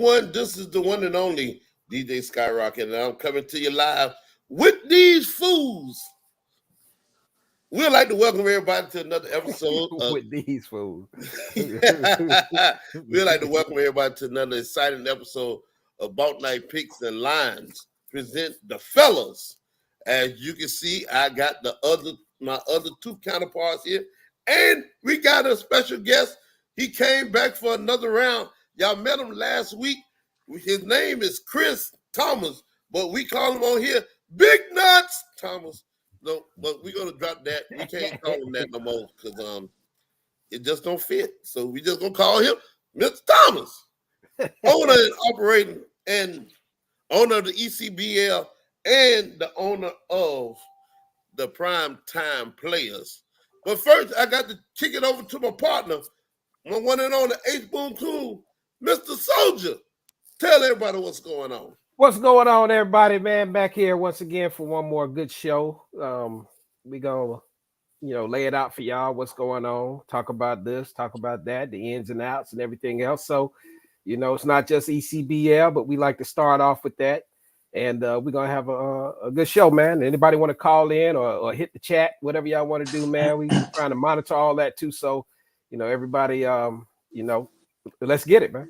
everyone. This is the one and only DJ Skyrocket, and I'm coming to you live with these fools. We'd like to welcome everybody to another episode with these fools. We'd like to welcome everybody to another exciting episode of Boukknight Picks and Lines. Present the fellas. As you can see, I got my other two counterparts here, and we got a special guest. He came back for another round. Y'all met him last week. His name is Chris Thomas, but we call him on here Big Nuts Thomas. No, but we're gonna drop that. We can't call him that no more because it just don't fit. So we just gonna call him Mr. Thomas, owner and operating and owner of the ECBL and the owner of the Prime Time Players. But first, I got to kick it over to my partner, my one and only H Boom Cool, Mr. Soldier. Tell everybody what's going on. What's going on, everybody, man? Back here once again for one more good show. We gonna, lay it out for y'all. What's going on? Talk about this, talk about that, the ins and outs, and everything else. So, it's not just ECBL, but we like to start off with that. And we're gonna have a good show, man. Anybody want to call in or hit the chat, whatever y'all want to do, man. We trying to monitor all that too. So, everybody, let's get it, man.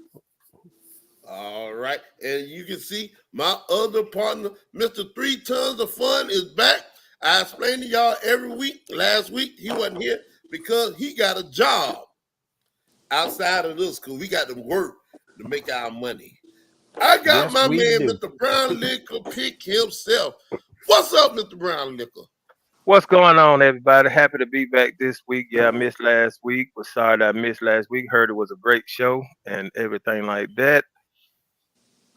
All right. And you can see my other partner, Mr. 3 Tons of Fun, is back. I explained to y'all every week. Last week, he wasn't here because he got a job outside of this because we got to work to make our money. I got my man, Mr. Brown Liquor, pick himself. What's up, Mr. Brown Liquor? What's going on, everybody? Happy to be back this week. Yeah, I missed last week. Was sorry that I missed last week. Heard it was a great show and everything like that.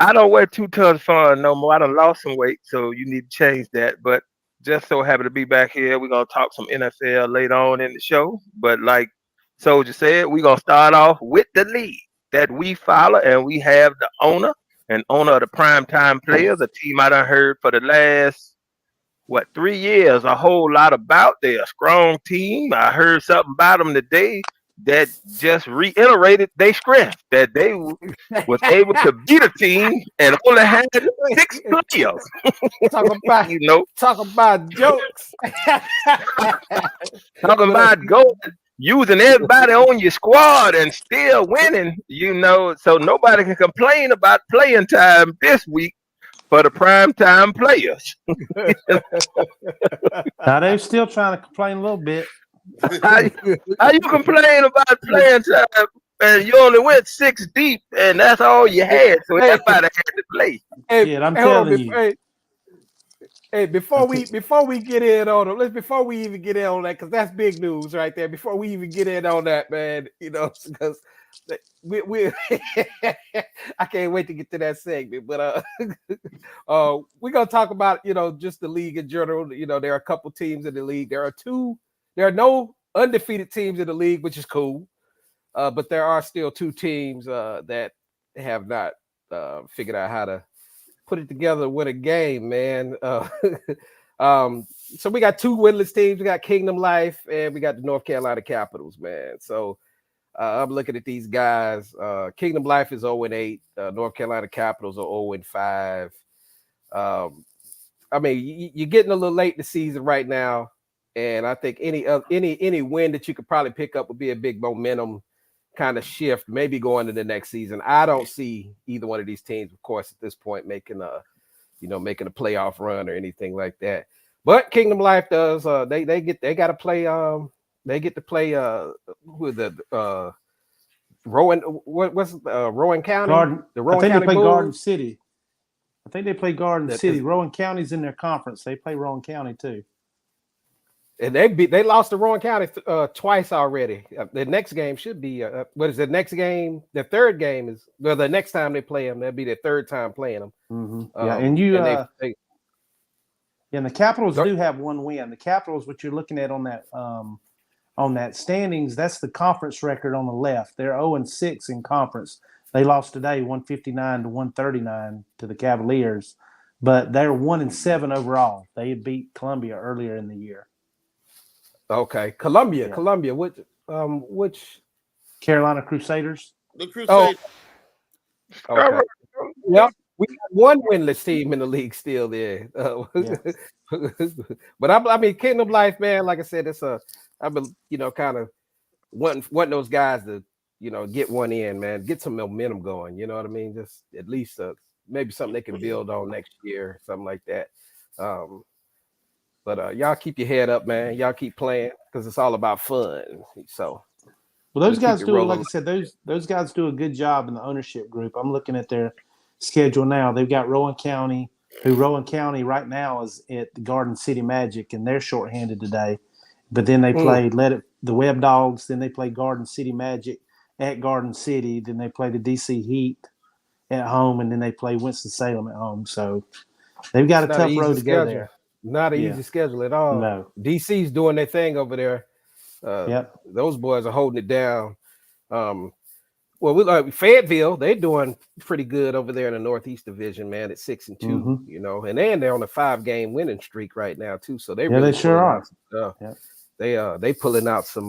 I don't wear 2 tons of fun no more. I done lost some weight, so you need to change that. But just so happy to be back here. We're going to talk some NFL later on in the show. But like Soldier said, we're going to start off with the league that we follow, and we have the owner of the Prime Time Players, a team I done heard for the last, 3 years, a whole lot about. They're a strong team. I heard something about them today that just reiterated their strength, that they was able to beat a team and only had 6 players. Talk about jokes. Talking about using everybody on your squad and still winning, so nobody can complain about playing time this week for the Prime Time Players. Now they're still trying to complain a little bit. How you complain about playing time and you only went 6 deep and that's all you had, so everybody had to play. I'm telling you. Hey, before we get in on them, before we even get in on that, because that's big news right there. Before we even get in on that, man, because we I can't wait to get to that segment. But we're gonna talk about just the league in general. There are a couple teams in the league. There are no undefeated teams in the league, which is cool. But there are still 2 teams that have not figured out how to put it together to win a game, man. So we got 2 winless teams. We got Kingdom Life and we got the North Carolina Capitals, man. So I'm looking at these guys. Kingdom Life is 0-8. North Carolina Capitals are 0-5. I mean, you're getting a little late in the season right now, and I think any win that you could probably pick up would be a big momentum kind of shift, maybe going to the next season. I don't see either one of these teams, of course, at this point making a playoff run or anything like that. But Kingdom Life does. They got to play. They get to play. Who is the Rowan? What's Rowan County? Garden. The Rowan I think County they play Bulls? Garden City. I think they play Garden City. Rowan County's in their conference. They play Rowan County too. And they lost to Rowan County twice already. The next game should be what is the next game? The third game is the next time they play them. That'll be their third time playing them. Mm-hmm. And the Capitals do have 1 win. The Capitals, what you're looking at on that standings, that's the conference record on the left. They're 0-6 in conference. They lost today 159-139 to the Cavaliers, but they're 1-7 overall. They had beat Columbia earlier in the year. Okay, Columbia. Which Carolina Crusaders? The Crusaders. Okay. Yep. We got one winless team in the league still there. But I mean, Kingdom Life, man. Like I said, I've been, kind of wanting those guys to, get one in, man, get some momentum going. You know what I mean? Just at least maybe something they can build on next year, something like that. But y'all keep your head up, man. Y'all keep playing because it's all about fun. So. Well, those guys do, like I said, those guys do a good job in the ownership group. I'm looking at their schedule now. They've got Rowan County, who Rowan County right now is at the Garden City Magic, and they're shorthanded today. But then they play the Web Dogs, then they play Garden City Magic at Garden City, then they play the DC Heat at home, and then they play Winston-Salem at home. So they've got a tough road to go there. Not an easy schedule at all. No. DC's doing their thing over there. Those boys are holding it down. Fayetteville, they're doing pretty good over there in the Northeast Division, man, at 6-2, and they're on a 5-game winning streak right now too. So they really they sure are. They pulling out some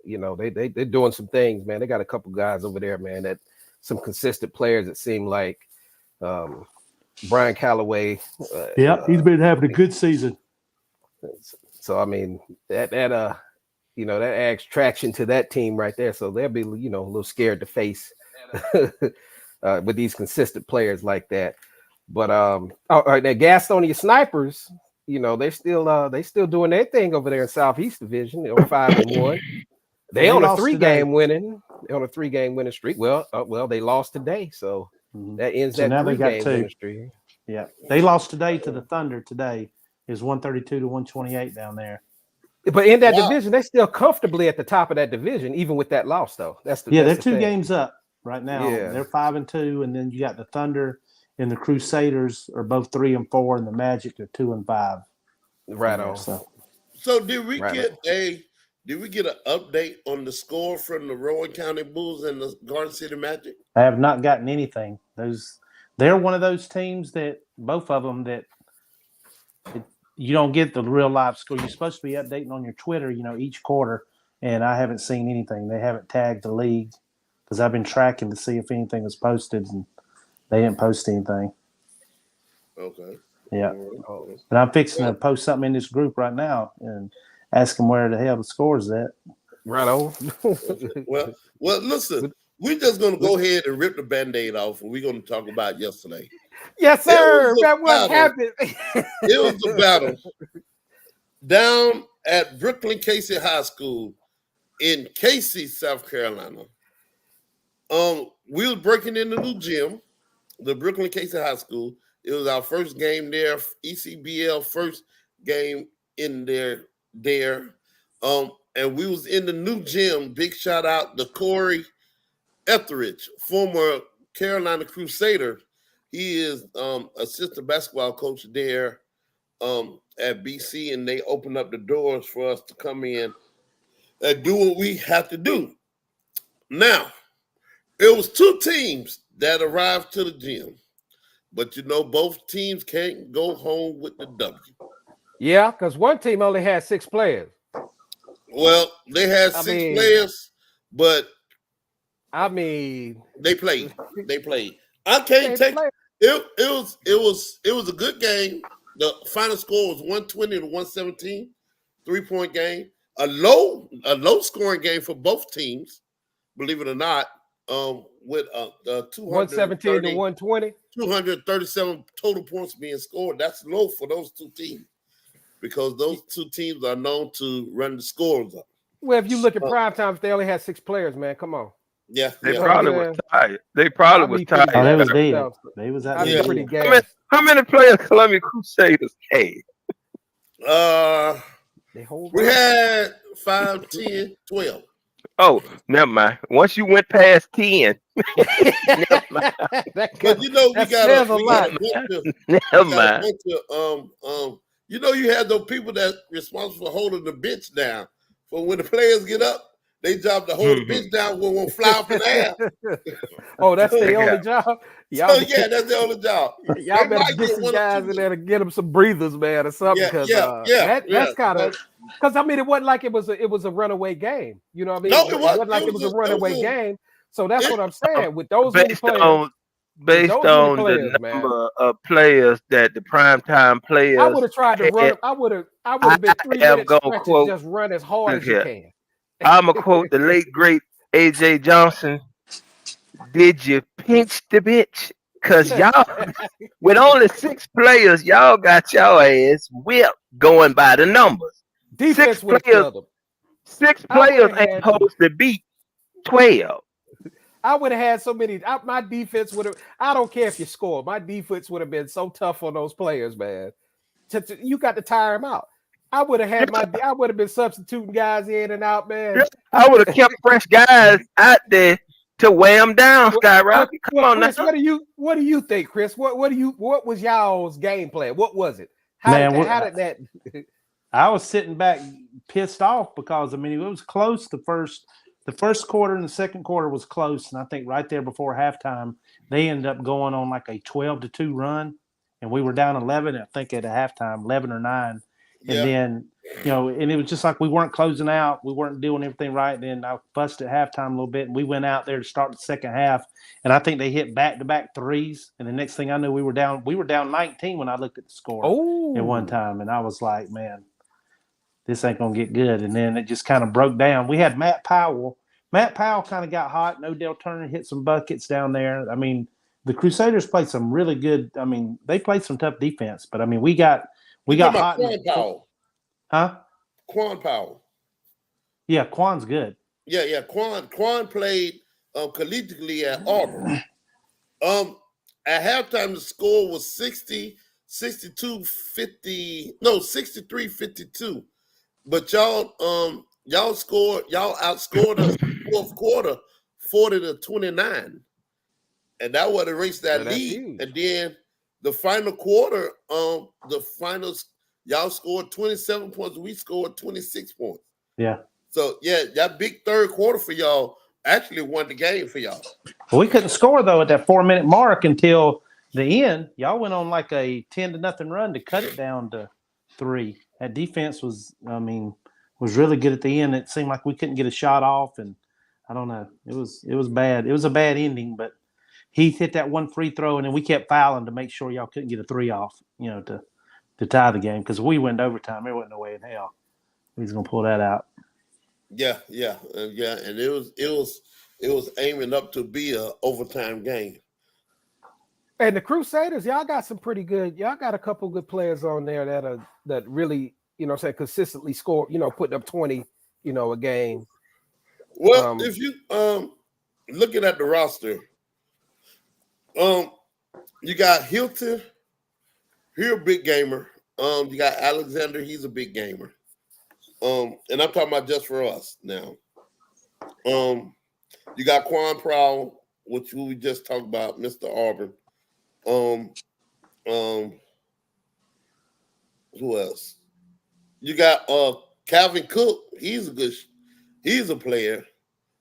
they're doing some things, man. They got a couple guys over there, man, that some consistent players that seem like Brian Calloway. He's been having a good season. So I mean that adds traction to that team right there. So they'll be, a little scared to face with these consistent players like that. But the Gastonia Snipers, they're still doing their thing over there in Southeast Division. They're 5-1. They on a 3-game winning. They're on a 3-game winning streak. Well, they lost today, so that ends that 3-game winning streak. Yeah, they lost today to the Thunder. Today is 132-128 down there. But in that division, they're still comfortably at the top of that division, even with that loss, though. They're 2 games up right now. Yeah. They're 5-2, and then you got the Thunder and the Crusaders are both 3-4, and the Magic are 2-5. Right on. So did we get an update on the score from the Rowan County Bulls and the Garden City Magic? I have not gotten anything. They're one of those teams that both of them that. You don't get the real live score. You're supposed to be updating on your Twitter, each quarter, and I haven't seen anything. They haven't tagged the league because I've been tracking to see if anything was posted, and they didn't post anything. Okay. Yeah. But I'm fixing to post something in this group right now and ask them where the hell the score is at. Right on. well, listen, we're just going to go ahead and rip the Band-Aid off, and we're going to talk about yesterday. Yes, sir. That what happened. It was a battle down at Brooklyn Casey High School in Casey, South Carolina. We was breaking in the new gym, the Brooklyn Casey High School. It was our first game there, ECBL first game in there. And we was in the new gym. Big shout out to Corey Etheridge, former Carolina Crusader. He is assistant basketball coach there at BC, and they opened up the doors for us to come in and do what we have to do. Now, it was 2 teams that arrived to the gym, but both teams can't go home with the W. Yeah, because one team only had 6 players. Well, they had 6 players, but I mean, they played. I can't take. It was a good game. The final score was 120-117, 3-point game. A low scoring game for both teams, believe it or not. With 117 to 120, 237 total points being scored. That's low for those 2 teams because those 2 teams are known to run the scores up. Well, if you look at prime time, if they only had 6 players, man, come on. Yeah, they probably was tired. They probably was tired. Oh, they was dead. They was out there. Pretty gas. How many players Columbia Crusaders had? We had 5, 10, 12. Oh, never mind. Once you went past 10, never mind. But we got a lot. Never mind. You had those people that responsible for holding the bench down. For when the players get up, they job to hold the bench down when won't fly up in the air. Oh, that's their only job? That's the only job. Y'all better get some guys in there to get them some breathers, man, or something. That's kind of because it wasn't like it was a runaway game. You know what I mean? No, it wasn't like it was a runaway game. So that's what I'm saying. With those many players, based Those many on players, the man. number of players that the primetime I players would have tried to run had. them. I would I have been 3 am minute gonna stretches, quote. just run as hard Look as you here. can. I'm gonna quote the late great AJ Johnson. Did you pinch the bitch? Cause y'all, with only 6 players, y'all got y'all ass whipped going by the numbers. Six Defense would have players, killed them. six I would players have ain't had to. supposed to beat 12. I would have had so many. My defense would have. I don't care if you score. My defense would have been so tough on those players, man. You got to tire them out. I would have had my. I would have been substituting guys in and out, man. I would have kept fresh guys out there to weigh them down, Skyrocket. Come on Chris, now. what do you think, Chris? What was y'all's game plan? What was it? How did that? I was sitting back pissed off because I mean it was close. The first quarter and the second quarter was close, and I think right there before halftime they ended up going on like a 12-2 run, and we were down 11. I think at a halftime, 11 or 9, Yeah. and then and it was just like we weren't closing out, we weren't doing everything right. And then I busted at halftime a little bit, and we went out there to start the second half, and I think they hit back-to-back threes, and the next thing I knew we were down 19 when I looked at the score at one time, and I was like, man, this ain't gonna get good. And then it just kind of broke down. We had Matt Powell. Matt Powell kind of got hot. And Odell Turner hit some buckets down there. I mean, the Crusaders played some really good. I mean, they played some tough defense. But I mean, we got hot. Quan Powell. Huh? Quan Powell. Yeah, Quan's good. Yeah. Quan played collegiately at Auburn. At halftime, the score was 63-52. But y'all outscored us fourth quarter 40-29. And that would erase that lead. Huge. And then the final quarter, y'all scored 27 points, we scored 26 points. Yeah. So that big third quarter for y'all actually won the game for y'all. Well, we couldn't score though at that 4-minute mark until the end. Y'all went on like a 10-0 run to cut it down to 3. That defense was really good at the end. It seemed like we couldn't get a shot off, and I don't know. It was bad. It was a bad ending, but Heath hit that one free throw, and then we kept fouling to make sure y'all couldn't get a 3 off, to tie the game, because we went to overtime. There wasn't no way in hell we was gonna pull that out. Yeah, and it was aiming up to be a overtime game. And the Crusaders, y'all got some pretty good. Y'all got a couple good players on there that really, consistently score. Putting up 20, a game. Well, if you looking at the roster, you got Hilton, he's a big gamer. You got Alexander, he's a big gamer. And I'm talking about just for us now. You got Quan Powell, which we just talked about, Mr. Auburn. Who else? You got Calvin Cook. He's a player.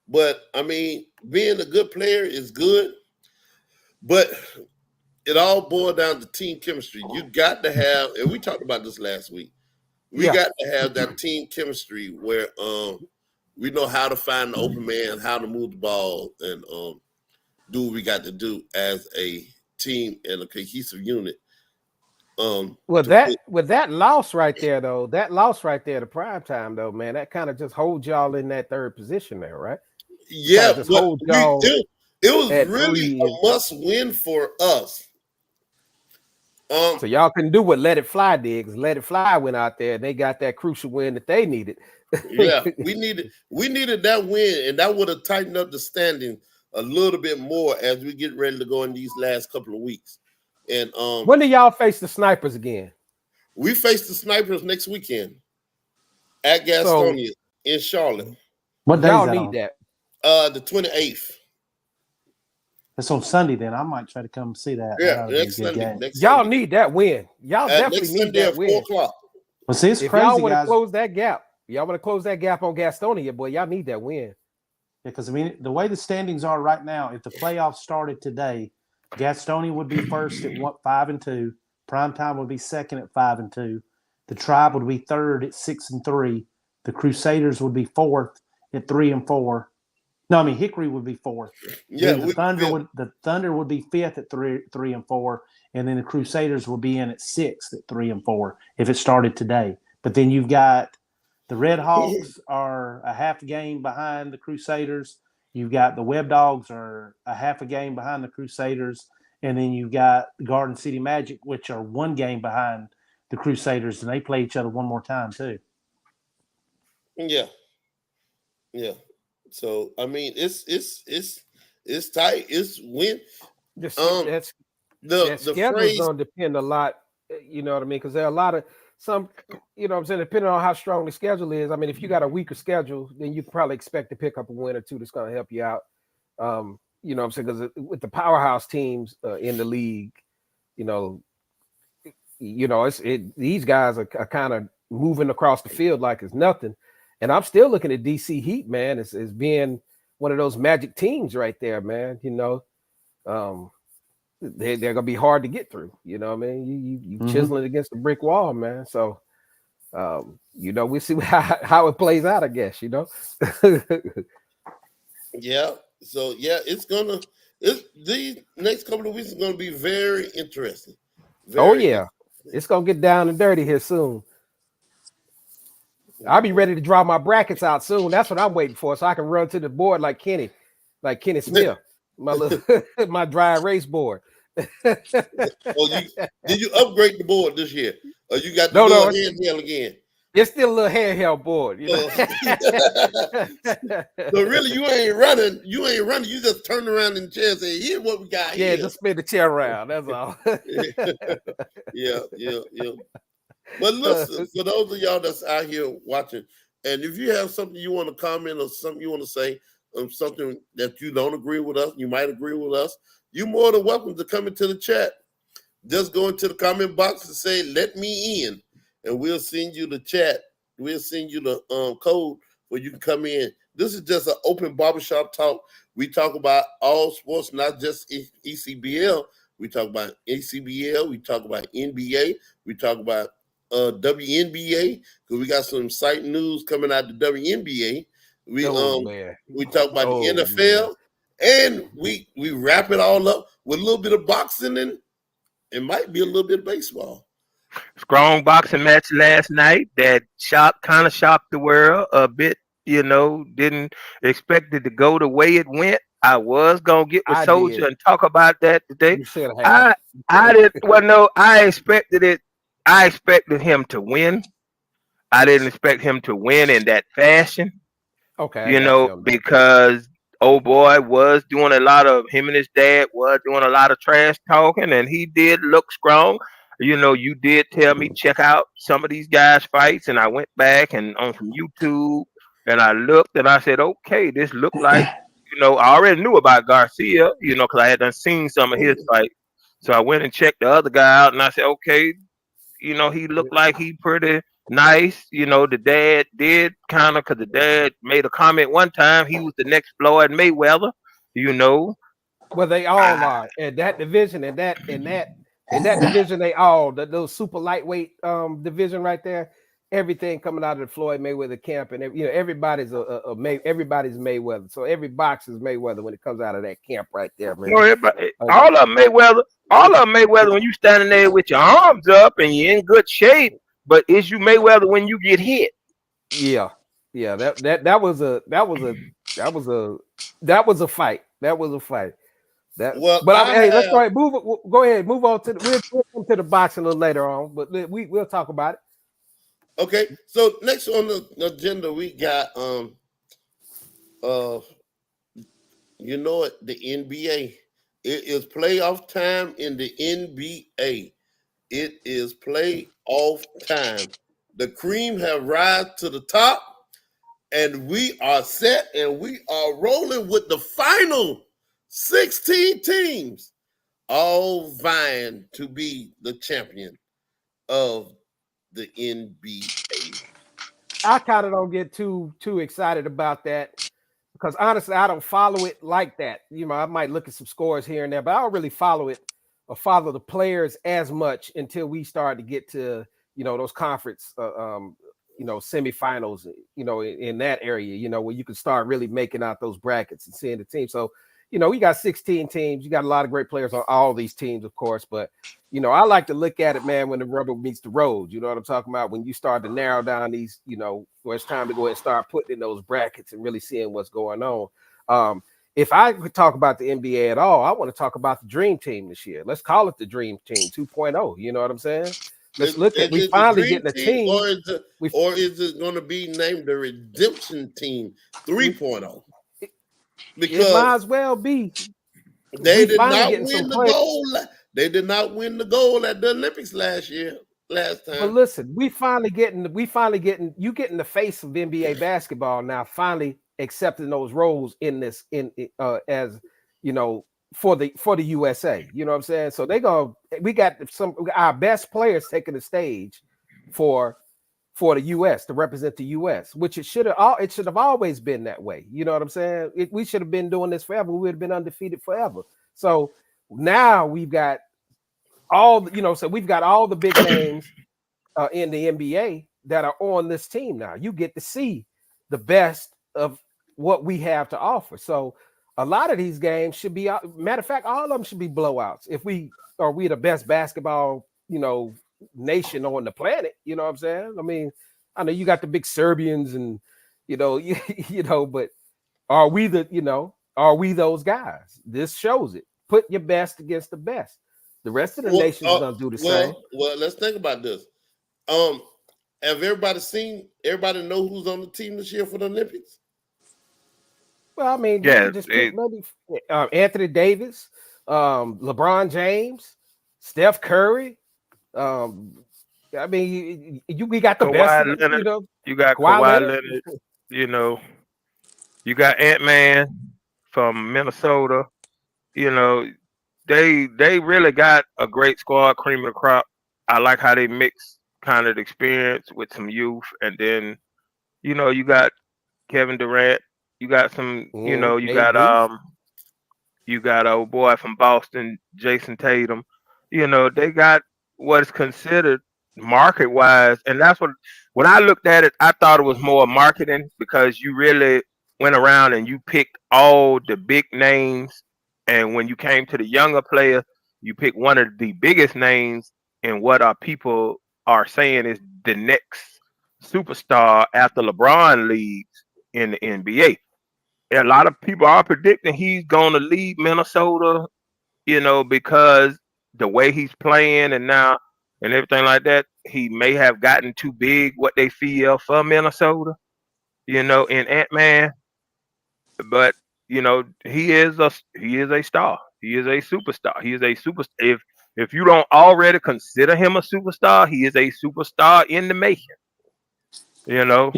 But I mean, being a good player is good, but it all boils down to team chemistry. You got to have, and we talked about this last week. We got to have that team chemistry where we know how to find the open man, how to move the ball, and do what we got to do as a team and a cohesive unit. With that loss right there, though, the prime time, though, man, that kind of just holds y'all in that third position there, right? Yeah, but it was really 3. a must win for us. So y'all can do what Let It Fly did, because Let It Fly went out there and they got that crucial win that they needed. Yeah, we needed that win, and that would have tightened up the standing a little bit more as we get ready to go in these last couple of weeks. And when do y'all face the Snipers again? We face the Snipers next weekend at Gastonia in Charlotte. What day y'all is that need on? that? The 28th. That's on Sunday. Then I might try to come see that. Yeah, next Sunday. Y'all need that win. Y'all definitely need that win. 4:00. Well, see, it's if crazy, y'all want to guys. close that gap, on Gastonia, boy, y'all need that win. Because I mean, the way the standings are right now, if the playoffs started today, Gastonia would be first at 5-2. Primetime would be second at 5-2. The Tribe would be third at 6-3. The Crusaders would be fourth at 3-4. No, I mean Hickory would be 4th. Yeah, Then the Thunder would be 5th at 3 and 4, and then the Crusaders will be in at 6th at 3 and 4 if it started today. But then you've got the Red Hawks are a half game behind the Crusaders. You've got the Web Dogs are a half a game behind the Crusaders, and then you've got the Garden City Magic, which are 1 game behind the Crusaders, and they play each other one more time too. Yeah. So I mean, it's tight. It's win. The The phrase gonna depend a lot. You know what I mean? Because there are a lot of some. You know what I'm saying? Depending on how strong the schedule is. I mean, if you got a weaker schedule, then you can probably expect to pick up a win or two that's going to help you out. You know what I'm saying? Because with the powerhouse teams in the league, these guys are kind of moving across the field like it's nothing. And I'm still looking at DC Heat, man, as being one of those magic teams right there, man. They're gonna be hard to get through. You know what I mean? You chiseling against the brick wall, man. So we'll see how it plays out, I guess, Yeah. So these next couple of weeks is gonna be very interesting. It's gonna get down and dirty here soon. I'll be ready to draw my brackets out soon. That's what I'm waiting for, so I can run to the board like Kenny Smith, my dry erase board. Did you upgrade the board this year? Or you got the handheld again? It's still a little handheld board. So really, you ain't running. You just turn around in the chair and say, "Here's what we got." Yeah, just spin the chair around. That's all. Yeah. But listen, for those of y'all that's out here watching, and if you have something you want to comment or something you want to say, something that you don't agree with us, you might agree with us, you're more than welcome to come into the chat. Just go into the comment box and say, "Let me in," and we'll send you the chat. We'll send you the code where you can come in. This is just an open barbershop talk. We talk about all sports, not just ECBL. We talk about ACBL. We talk about NBA. We talk about WNBA, because we got some exciting news coming out of the WNBA. We talk about the NFL, and we wrap it all up with a little bit of boxing, and it might be a little bit of baseball. Strong boxing match last night that kind of shocked the world a bit. Didn't expect it to go the way it went. I was gonna get with Soldier and talk about that today. I didn't. Well, no, I expected it. I expected him to win. I didn't expect him to win in that fashion. Okay. Because old boy was doing him and his dad was doing a lot of trash talking, and he did look strong. You did tell me check out some of these guys' fights, and I went back and on some YouTube, and I looked, and I said, okay, this looked like, I already knew about Garcia, because I had done seen some of his fights. So I went and checked the other guy out, and I said, okay, he looked like he pretty nice. The dad did kind of, because the dad made a comment one time he was the next Floyd Mayweather. Well, they all are in that division, in that division. They all those super lightweight division right there. Everything coming out of the Floyd Mayweather camp, and everybody's everybody's Mayweather. So every box is Mayweather when it comes out of that camp right there, man. All of them Mayweather. All of them Mayweather when you standing there with your arms up and you're in good shape. But is you Mayweather when you get hit? Yeah. That was a fight. That was a fight. Let's go ahead. Move on to we'll come to the boxing a little later on, but we'll talk about it. Okay, so next on the agenda we got the NBA. It is playoff time in the NBA. It is playoff time. The cream have rise to the top, and we are set, and we are rolling with the final 16 teams, all vying to be the champion of the NBA. I kind of don't get too excited about that because honestly, I don't follow it like that. I might look at some scores here and there, but I don't really follow it or follow the players as much until we start to get to those conference semifinals, in that area, where you can start really making out those brackets and seeing the team. So, we got 16 teams. You got a lot of great players on all these teams, of course. But, I like to look at it, man, when the rubber meets the road. You know what I'm talking about? When you start to narrow down these, where it's time to go ahead and start putting in those brackets and really seeing what's going on. If I could talk about the NBA at all, I want to talk about the Dream Team this year. Let's call it the Dream Team 2.0. You know what I'm saying? Let's look at we finally getting a team. Or is it going to be named the Redemption Team 3.0? Because it might as well be. They did not win the gold. They did not win the gold at the Olympics last time. But listen, we finally getting you getting the face of NBA basketball now, finally accepting those roles in this as for the USA. You know what I'm saying? So we got our best players taking the stage for the US to represent the US, which it should have always been that way. You know what I'm saying? We should have been doing this forever. We would have been undefeated forever. So now we've got so we've got all the big names in the NBA that are on this team now. You get to see the best of what we have to offer. So a lot of these games should be, matter of fact, all of them should be blowouts. If we the best basketball, nation on the planet, you know what I'm saying? I mean, I know you got the big Serbians and but are we those guys? This shows it. Put your best against the best. The rest of the nation's gonna do the same. Well, let's think about this. Have everybody know who's on the team this year for the Olympics? Well, I mean, maybe Anthony Davis, LeBron James, Steph Curry. I mean, we got the best. Leonard, you got Kawhi Leonard. You got Ant-Man from Minnesota. They really got a great squad, cream of the crop. I like how they mix kind of the experience with some youth, and then you got Kevin Durant. You got some, you got old boy from Boston, Jason Tatum. They got what is considered market wise, and that's when I looked at it, I thought it was more marketing because you really went around and you picked all the big names, and when you came to the younger player, you picked one of the biggest names, and what our people are saying is the next superstar after LeBron leaves in the NBA. A lot of people are predicting he's going to leave Minnesota, because the way he's playing and everything like that, he may have gotten too big what they feel for Minnesota, in Ant-Man. But, he is a star. He is a superstar. He is a superstar. If you don't already consider him a superstar, he is a superstar in the making. Yeah,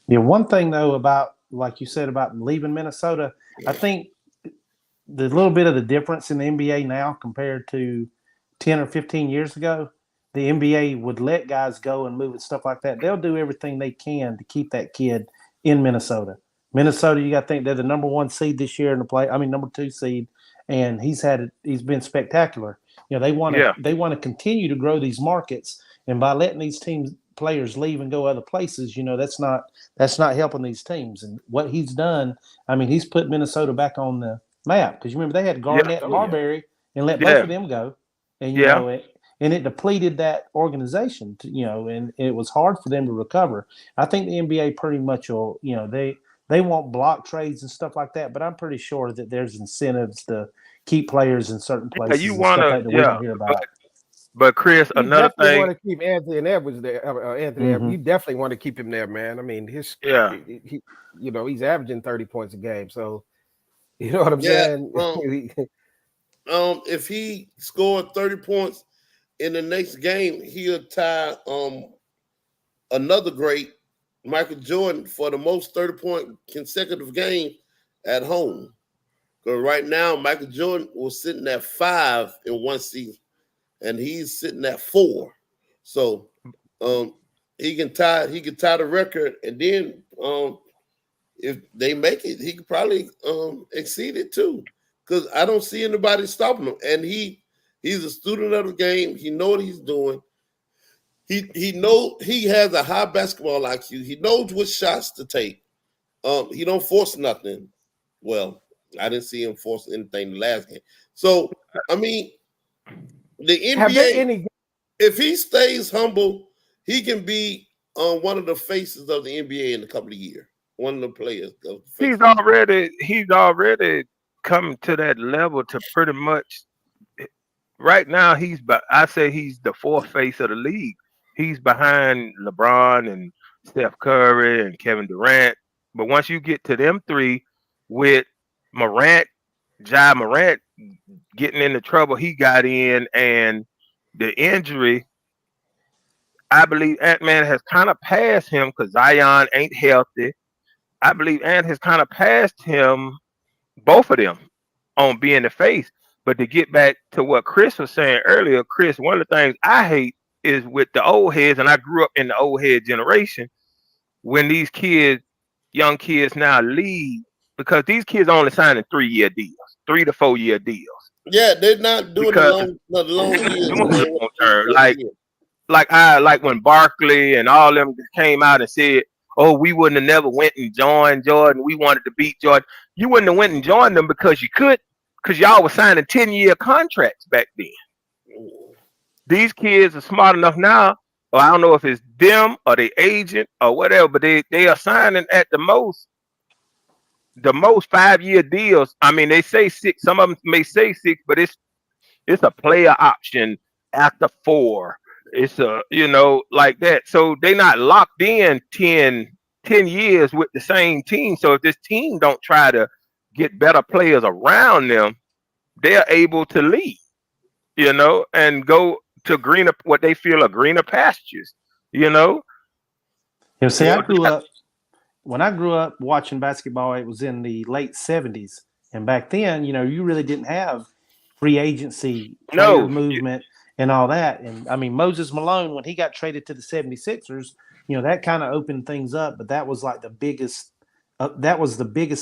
one thing though about, like you said, about leaving Minnesota, I think the little bit of the difference in the NBA now compared to 10 or 15 years ago, the NBA would let guys go and move and stuff like that. They'll do everything they can to keep that kid in Minnesota. Minnesota, you got to think they're the number 1 seed this year in the play. I mean, number 2 seed, and he's been spectacular. They want to continue to grow these markets, and by letting these players leave and go other places, that's not helping these teams. And what he's done, I mean, he's put Minnesota back on the map, because you remember they had Garnett and Marbury and let both of them go, and and it depleted that organization, and it was hard for them to recover. I think the NBA pretty much will, they want block trades and stuff like that, but I'm pretty sure that there's incentives to keep players in certain places. You want to, we don't hear about. But Chris, another thing, you want to keep Anthony Edwards there. Edwards, you definitely want to keep him there, man. I mean, he's averaging 30 points a game, so you know what I'm saying. If he scored 30 points in the next game, he'll tie another great, Michael Jordan, for the most 30-point consecutive game at home. Because right now, Michael Jordan was sitting at 5 in one season, and he's sitting at 4. So he can tie the record, and then if they make it, he could probably exceed it too. Because I don't see anybody stopping him, and he's a student of the game. He knows what he's doing. he has a high basketball IQ. He knows what shots to take. He don't force nothing. Well, I didn't see him force anything the last game. So I mean, the NBA. If he stays humble, he can be one of the faces of the NBA in a couple of years. One of the players. He's already come to that level to pretty much. Right now, I say he's the fourth face of the league. He's behind LeBron and Steph Curry and Kevin Durant. But once you get to them three, with Morant, Morant getting into trouble, he got in, and the injury, I believe Ant-Man has kind of passed him because Zion ain't healthy. I believe Ant has kind of passed him, both of them, on being the face. But to get back to what Chris was saying earlier, Chris, one of the things I hate is with the old heads, and I grew up in the old head generation, when these kids, young kids now leave, because these kids only signing 3-year deals, 3 to 4 year deals. Yeah, they're not doing the long years. Like when Barkley and all them came out and said, "Oh, we wouldn't have never went and joined Jordan. We wanted to beat Jordan." You wouldn't have went and joined them because you could, because y'all were signing 10-year contracts back then. These kids are smart enough now, or I don't know if it's them or the agent or whatever, but they are signing at the most 5-year deals. I mean, they say 6. Some of them may say 6, but it's a player option after 4. It's like that. So they're not locked in 10 years with the same team. So if this team don't try to get better players around them, they're able to leave, and go to what they feel are greener pastures, See, when I grew up watching basketball, it was in the late 70s. And back then, you really didn't have free agency, player movement, and all that. And I mean, Moses Malone, when he got traded to the 76ers, that kind of opened things up. But that was like the biggest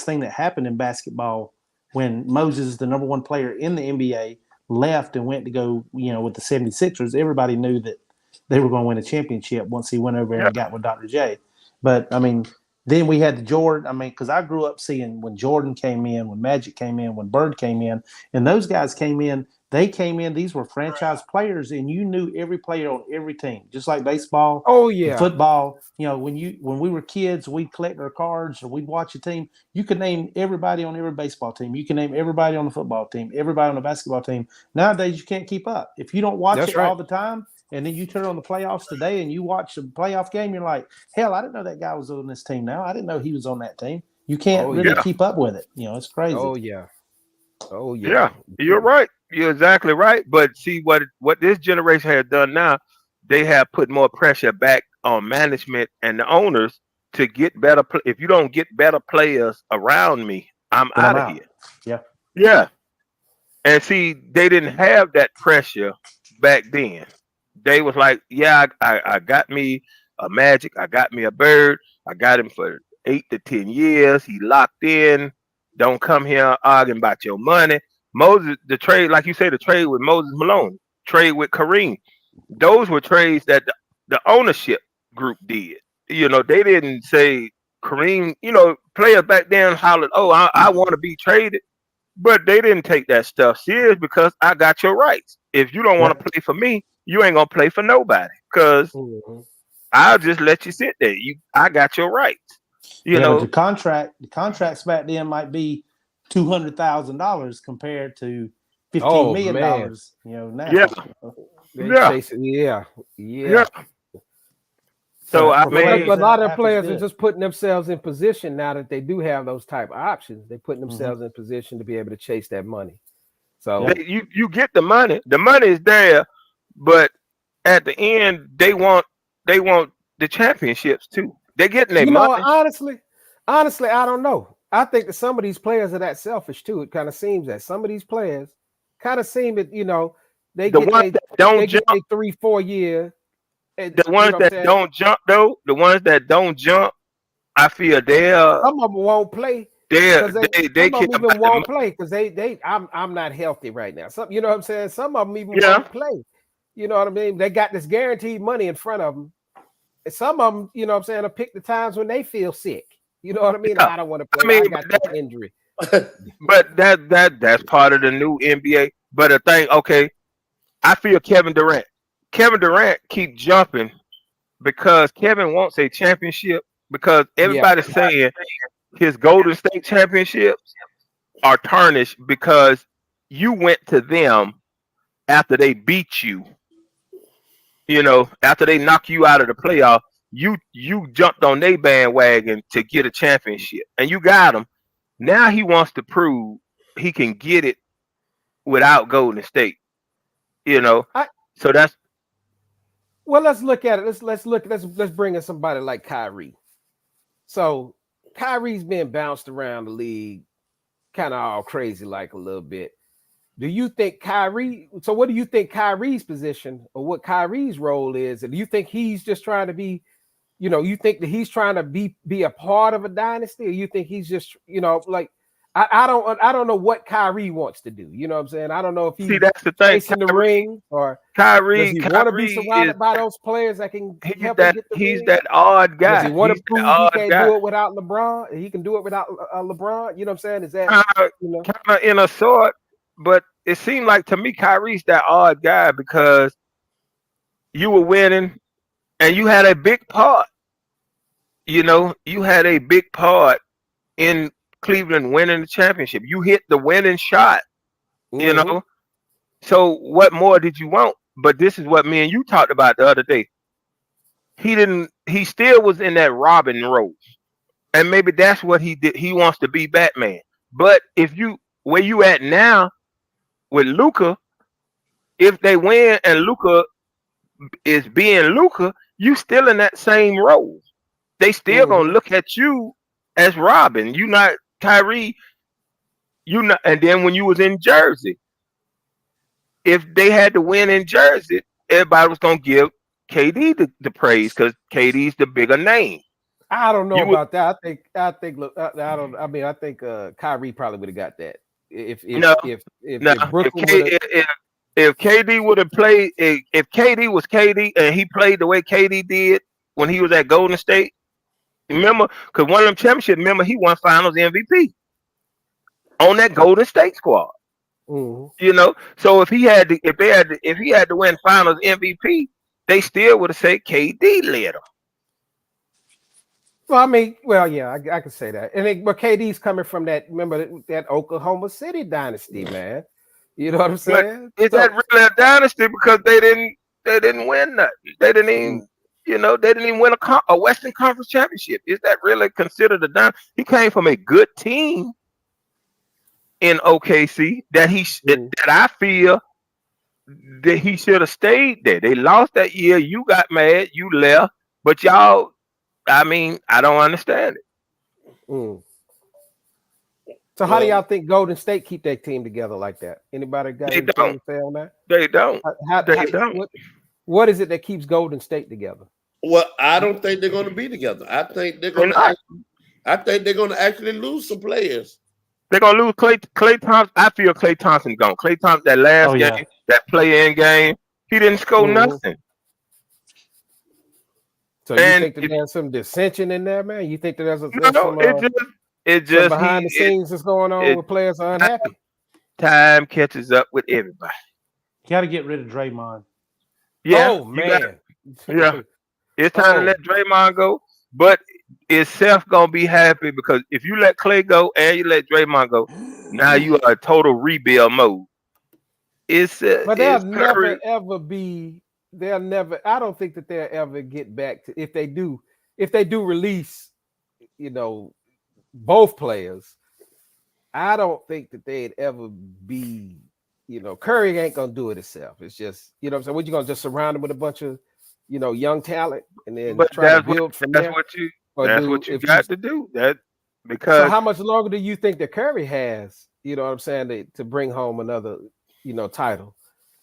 thing that happened in basketball when Moses, the number one player in the NBA, left and went to go, with the 76ers. Everybody knew that they were going to win a championship once he went over and got with Dr. J. But I mean, then we had the Jordan. I mean, because I grew up seeing when Jordan came in, when Magic came in, when Bird came in, and those guys came in. They came in. These were franchise players, and you knew every player on every team, just like baseball. Oh yeah, football. When we were kids, we'd collect our cards or we'd watch a team. You could name everybody on every baseball team. You can name everybody on the football team, everybody on the basketball team. Nowadays, you can't keep up if you don't watch all the time. And then you turn on the playoffs today and you watch a playoff game. You're like, hell, I didn't know that guy was on this team. Now I didn't know he was on that team. You can't really keep up with it. It's crazy. Oh yeah. Yeah, you're right. You're exactly right. But see what this generation has done now, they have put more pressure back on management and the owners to get better. If you don't get better players around me, I'm out of here. Yeah. And see, they didn't have that pressure back then. They was like, I got me a Magic, I got me a Bird, I got him for 8 to 10 years. He locked in. Don't come here arguing about your money. Moses, the trade, like you say, the trade with Moses Malone, trade with Kareem. Those were trades that the ownership group did. They didn't say Kareem, players back then hollered, "Oh, I want to be traded." But they didn't take that stuff serious because I got your rights. If you don't want to play for me, you ain't gonna play for nobody because I'll just let you sit there. I got your rights. But the contracts back then might be $200,000 compared to $15 million. Now. Yeah. So but a lot of players are just putting themselves in position now that they do have those type of options. They're putting themselves in position to be able to chase that money. So you get the money. The money is there, but at the end they want the championships too. They're getting their money. Honestly, I don't know. I think that some of these players are that selfish too. It kind of seems that some of these players kind of seem that they get 3-4 years. The ones that don't jump though, the ones that don't jump, I feel some of them won't play. They even won't play because I'm not healthy right now. Some, what I'm saying, some of them even won't play. You know what I mean? They got this guaranteed money in front of them. And some of them, you know what I'm saying, will pick the times when they feel sick. You know what I mean? Yeah. I don't want to play. I mean, I got this injury. but that's part of the new NBA. But the thing, okay, I feel Kevin Durant. Kevin Durant keep jumping because Kevin wants a championship because everybody's saying his Golden State championships are tarnished because you went to them after they beat you. You know, after they knock you out of the playoff, you jumped on their bandwagon to get a championship, and you got him. Now he wants to prove he can get it without Golden State. You know, so that's. Well, let's look at it. Let's bring in somebody like Kyrie. So Kyrie's been bounced around the league, kind of all crazy like a little bit. Do you think Kyrie? So what do you think Kyrie's position or what Kyrie's role is? And do you think he's just trying to be, you know, you think that he's trying to be a part of a dynasty, or you think he's just, you know, like I don't know what Kyrie wants to do. You know what I'm saying? I don't know if he's That's the thing. chasing the ring or Does he want to be surrounded by those players that can help him get the he's win? that odd guy. Does he want to prove he can't guy. do it without LeBron? He can do it without LeBron. You know what I'm saying? Is that you know? Kind of in a sort, but it seemed like to me Kyrie's that odd guy because you were winning and you had a big part. You know, you had a big part in Cleveland winning the championship. You hit the winning shot. You know, so what more did you want? But this is what me and you talked about the other day. He still was in that Robin role. And maybe that's what he did. He wants to be Batman. But where you at now with Luka, if they win and Luka is being Luka, you still in that same role. They still gonna look at you as Robin. You not Kyrie. You not. And then when you was in Jersey, if they had to win in Jersey, everybody was gonna give KD the praise because KD's the bigger name. I don't know about that. I think. Look, I don't. I mean, I think Kyrie probably would have got that if Brooklyn if KD would have played, if KD was KD and he played the way KD did when he was at Golden State, remember, because one of them championships, remember he won Finals MVP on that Golden State squad. You know, so if he had to win Finals MVP, they still would have said KD led them. Well, I mean, yeah, I can say that. But KD's coming from that. Remember that Oklahoma City dynasty, man. You know what I'm saying? But is that really a dynasty? Because they didn't win nothing. They didn't even, you know, they didn't even win a Western Conference championship. Is that really considered a dynasty? He came from a good team in OKC that I feel that he should have stayed there. They lost that year. You got mad. You left. But y'all, I mean, I don't understand it. So how do y'all think Golden State keep their team together like that? Anybody got anything to say on that? They don't. They don't. What is it that keeps Golden State together? Well, I don't think they're going to be together. I think they're going to actually lose some players. They're going to lose Klay Thompson. I feel Klay Thompson gone. Klay Thompson, that last game, that play-in game, he didn't score nothing. So you think that there's some dissension in there, man? You think that there's some behind the scenes that's going on where players are unhappy? Time catches up with everybody. You got to get rid of Draymond. Yeah. Oh, man. It's time to let Draymond go. But is Seth going to be happy? Because if you let Klay go and you let Draymond go, now you are a total rebuild mode. But they'll never, ever be... I don't think that they'll ever get back to... If they do release, you know, both players, I don't think that they'd ever be, you know, Curry ain't gonna do it himself. It's just, you know what I'm saying? What, you gonna just surround him with a bunch of, you know, young talent and then try to build from there? That's what you got to do. Because so how much longer do you think that Curry has, you know what I'm saying, to bring home another, you know, title?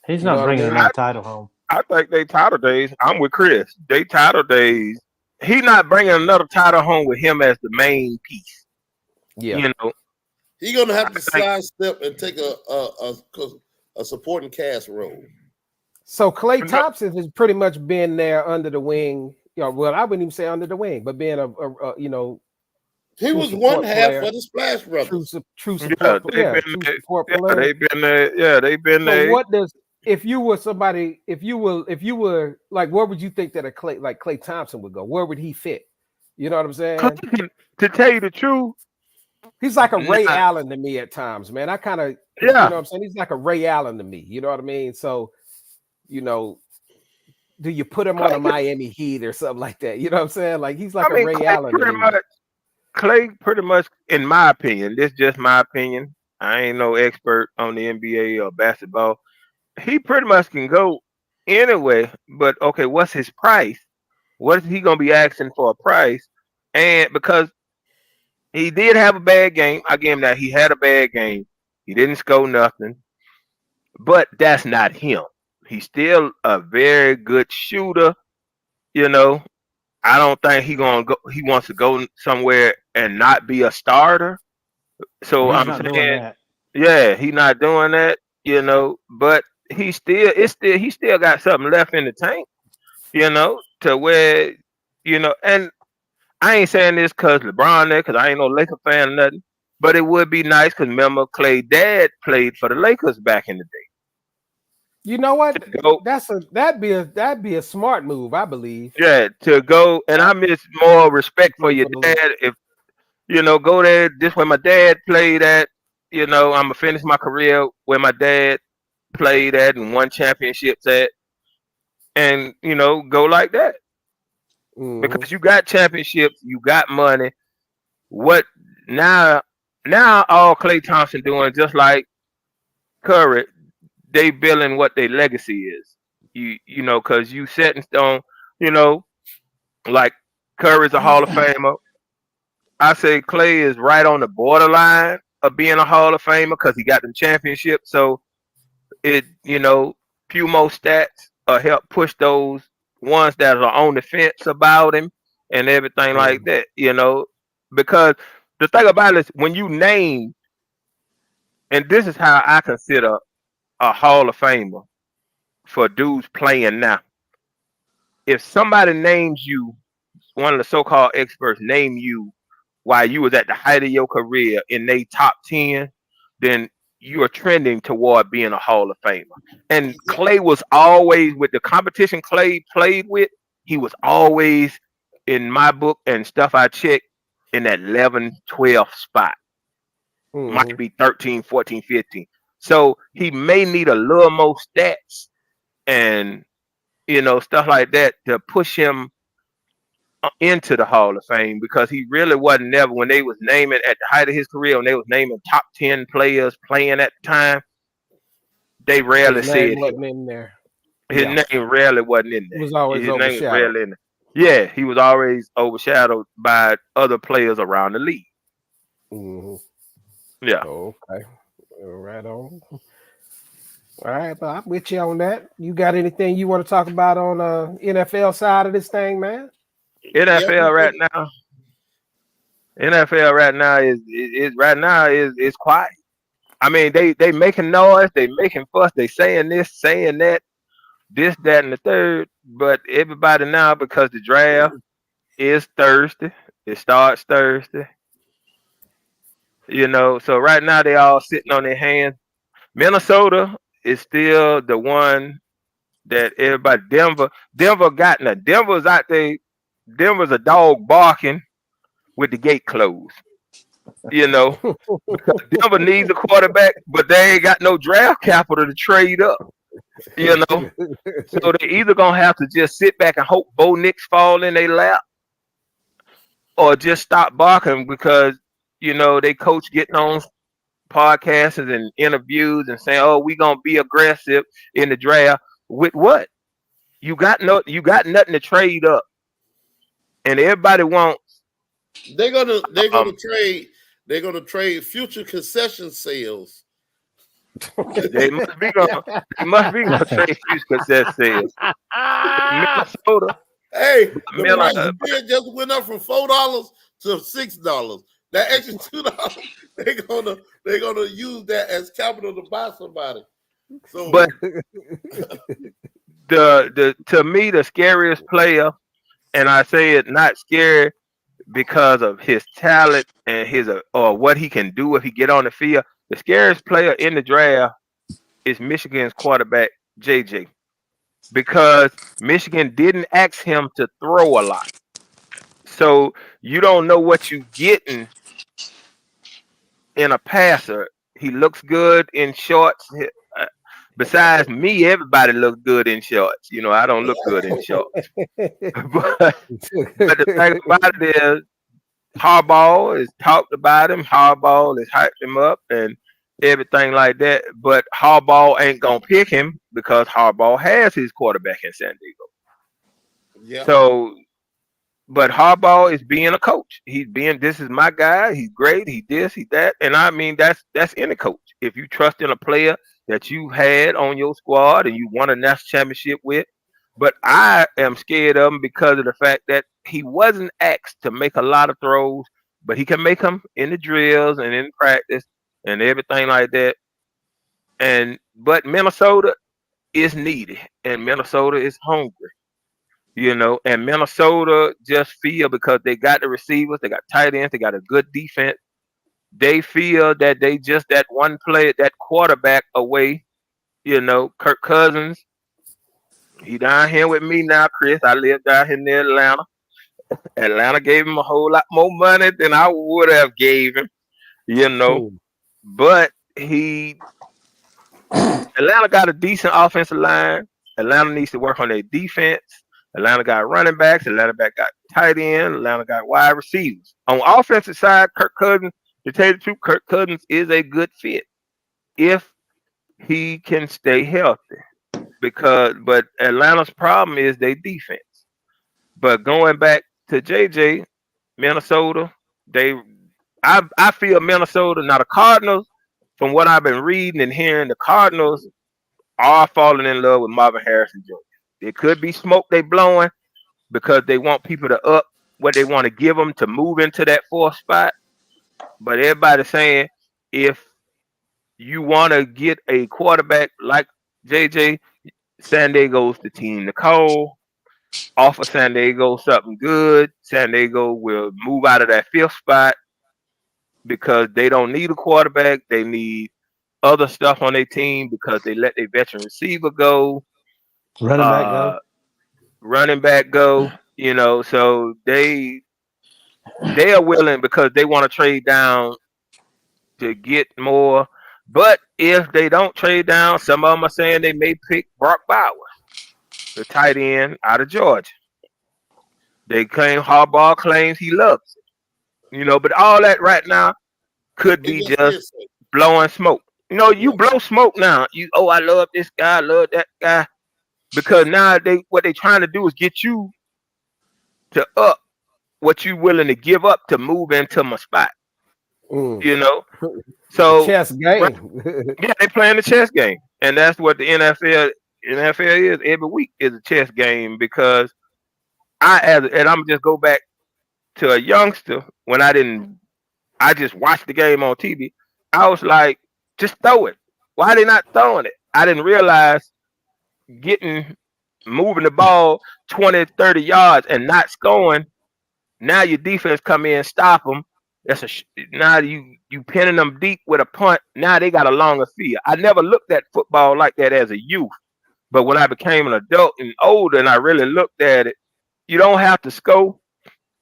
He's not bringing another title home. I think they title days. I'm with Chris. They title days. He's not bringing another title home with him as the main piece. Yeah, you know, he's gonna have to sidestep and take a supporting cast role. So Klay Thompson has pretty much been there under the wing. Well, I wouldn't even say under the wing, but being a he true was support one half player, of the Splash Brothers. true support, true support player. They've been there. Yeah, they've been So there. what does if you were somebody, if you were like, where would you think that Klay Thompson would go? Where would he fit? You know what I'm saying? To tell you the truth, he's like a Ray Allen to me at times, man. I kind of, you know what I'm saying? He's like a Ray Allen to me. You know what I mean? So, do you put him on a Miami Heat or something like that? You know what I'm saying? Like he's like a Ray Allen to me. Klay pretty much, in my opinion, this is just my opinion. I ain't no expert on the NBA or basketball. He pretty much can go anyway, but okay, what's his price? What is he gonna be asking for a price? And because he did have a bad game, I give him that. He had a bad game. He didn't score nothing, but that's not him. He's still a very good shooter. I don't think he wants to go somewhere and not be a starter. So He's I'm not doing saying, that. yeah, he's not doing that. But he still got something left in the tank. To where, and I ain't saying this because LeBron there, because I ain't no Laker fan or nothing. But it would be nice because remember Klay dad played for the Lakers back in the day. You know what? That'd be a smart move, I believe. Yeah, to go, and I miss more respect for your dad. If go there, this where my dad played at. I'm gonna finish my career where my dad played at and won championships at, and go like that. Mm-hmm. Because you got championships, you got money. What now? Now all Klay Thompson doing just like Curry. They building what their legacy is. Because you set in stone, like Curry's a Hall of Famer. I say Klay is right on the borderline of being a Hall of Famer because he got them championships. So it, few more stats help push those ones that are on the fence about him and everything like that, because the thing about it is when you name, and this is how I consider a Hall of Famer for dudes playing now. If somebody names you, one of the so-called experts name you while you was at the height of your career in they top 10, then you are trending toward being a Hall of Famer. And Klay was always, with the competition Klay played with, he was always, in my book and stuff I checked, in that 11, 12 spot. Mm-hmm. Might be 13, 14, 15. So he may need a little more stats and, stuff like that to push him into the Hall of Fame, because he really wasn't never, when they was naming at the height of his career, when they was naming top 10 players playing at the time, they rarely said his name in there. His name rarely wasn't in there. He was always overshadowed. Name was rarely in there. Yeah, he was always overshadowed by other players around the league. Mm-hmm. Yeah. Okay. Right on. All right, but I'm with you on that. You got anything you want to talk about on the NFL side of this thing, man? NFL right now is quiet. I mean, they making noise, they making fuss, they saying this, saying that, this, that, and the third. But everybody now, because the draft is Thursday, it starts Thursday. So right now they all sitting on their hands. Minnesota is still the one that everybody. Denver got now. Denver's out there. Denver's a dog barking with the gate closed. Because Denver needs a quarterback, but they ain't got no draft capital to trade up. So they're either gonna have to just sit back and hope Bo Nix fall in their lap, or just stop barking because they coach getting on podcasts and interviews and saying, "Oh, we gonna be aggressive in the draft." With what? You got nothing to trade up, and everybody wants. They're gonna trade. They're gonna trade future concession sales. They must be gonna trade future concession sales. Minnesota. Hey, the price of beer just went up from $4 to $6. That extra $2, they're gonna use that as capital to buy somebody. So, the to me the scariest player, and I say it not scary because of his talent and his or what he can do if he get on the field. The scariest player in the draft is Michigan's quarterback JJ, because Michigan didn't ask him to throw a lot. So you don't know what you getting in a passer. He looks good in shorts. Besides me, everybody looks good in shorts. You know, I don't look good in shorts. but the thing about it is, Harbaugh is talked about him. Harbaugh has hyped him up and everything like that. But Harbaugh ain't gonna pick him because Harbaugh has his quarterback in San Diego. Yeah. So, but Harbaugh is being a coach. He's being, this is my guy. He's great. He this, he that, and I mean that's any coach. If you trust in a player that you had on your squad and you won a national championship with. But I am scared of him because of the fact that he wasn't asked to make a lot of throws, but he can make them in the drills and in practice and everything like that. But Minnesota is needy and Minnesota is hungry, you know, and Minnesota just feel because they got the receivers, they got tight ends, they got a good defense. They feel that they just that one play, that quarterback away, you know, Kirk Cousins. He down here with me now, Chris. I live down here near Atlanta. Atlanta gave him a whole lot more money than I would have gave him, you know. But Atlanta got a decent offensive line. Atlanta needs to work on their defense. Atlanta got running backs. Atlanta got tight end. Atlanta got wide receivers. On the offensive side, Kirk Cousins, to tell you the truth, Kirk Cousins is a good fit if he can stay healthy. But Atlanta's problem is their defense. But going back to JJ, Minnesota, I feel Minnesota. Now the Cardinals, from what I've been reading and hearing, the Cardinals are falling in love with Marvin Harrison Jr. It could be smoke they blowing because they want people to up what they want to give them to move into that fourth spot. But everybody's saying if you want to get a quarterback like JJ, San Diego's the team to call. Offer San Diego something good. San Diego will move out of that fifth spot because they don't need a quarterback. They need other stuff on their team because they let their veteran receiver go. Running back go. You know, so they are willing because they want to trade down to get more. But if they don't trade down, some of them are saying they may pick Brock Bowers, the tight end out of Georgia. They claim Harbaugh claims he loves it. You know, but all that right now could be just blowing smoke. You know, you blow smoke now. I love this guy, I love that guy. Because now what they trying to do is get you to up what you willing to give up to move into my spot. You know? So chess game. Yeah, they playing the chess game. And that's what the NFL is every week is a chess game because and I'm just go back to a youngster when I just watched the game on TV. I was like, just throw it. Why are they not throwing it? I didn't realize moving the ball 20, 30 yards and not scoring. Now your defense come in and stop them. Now you pinning them deep with a punt. Now they got a longer field. I never looked at football like that as a youth. But when I became an adult and older and I really looked at it, you don't have to score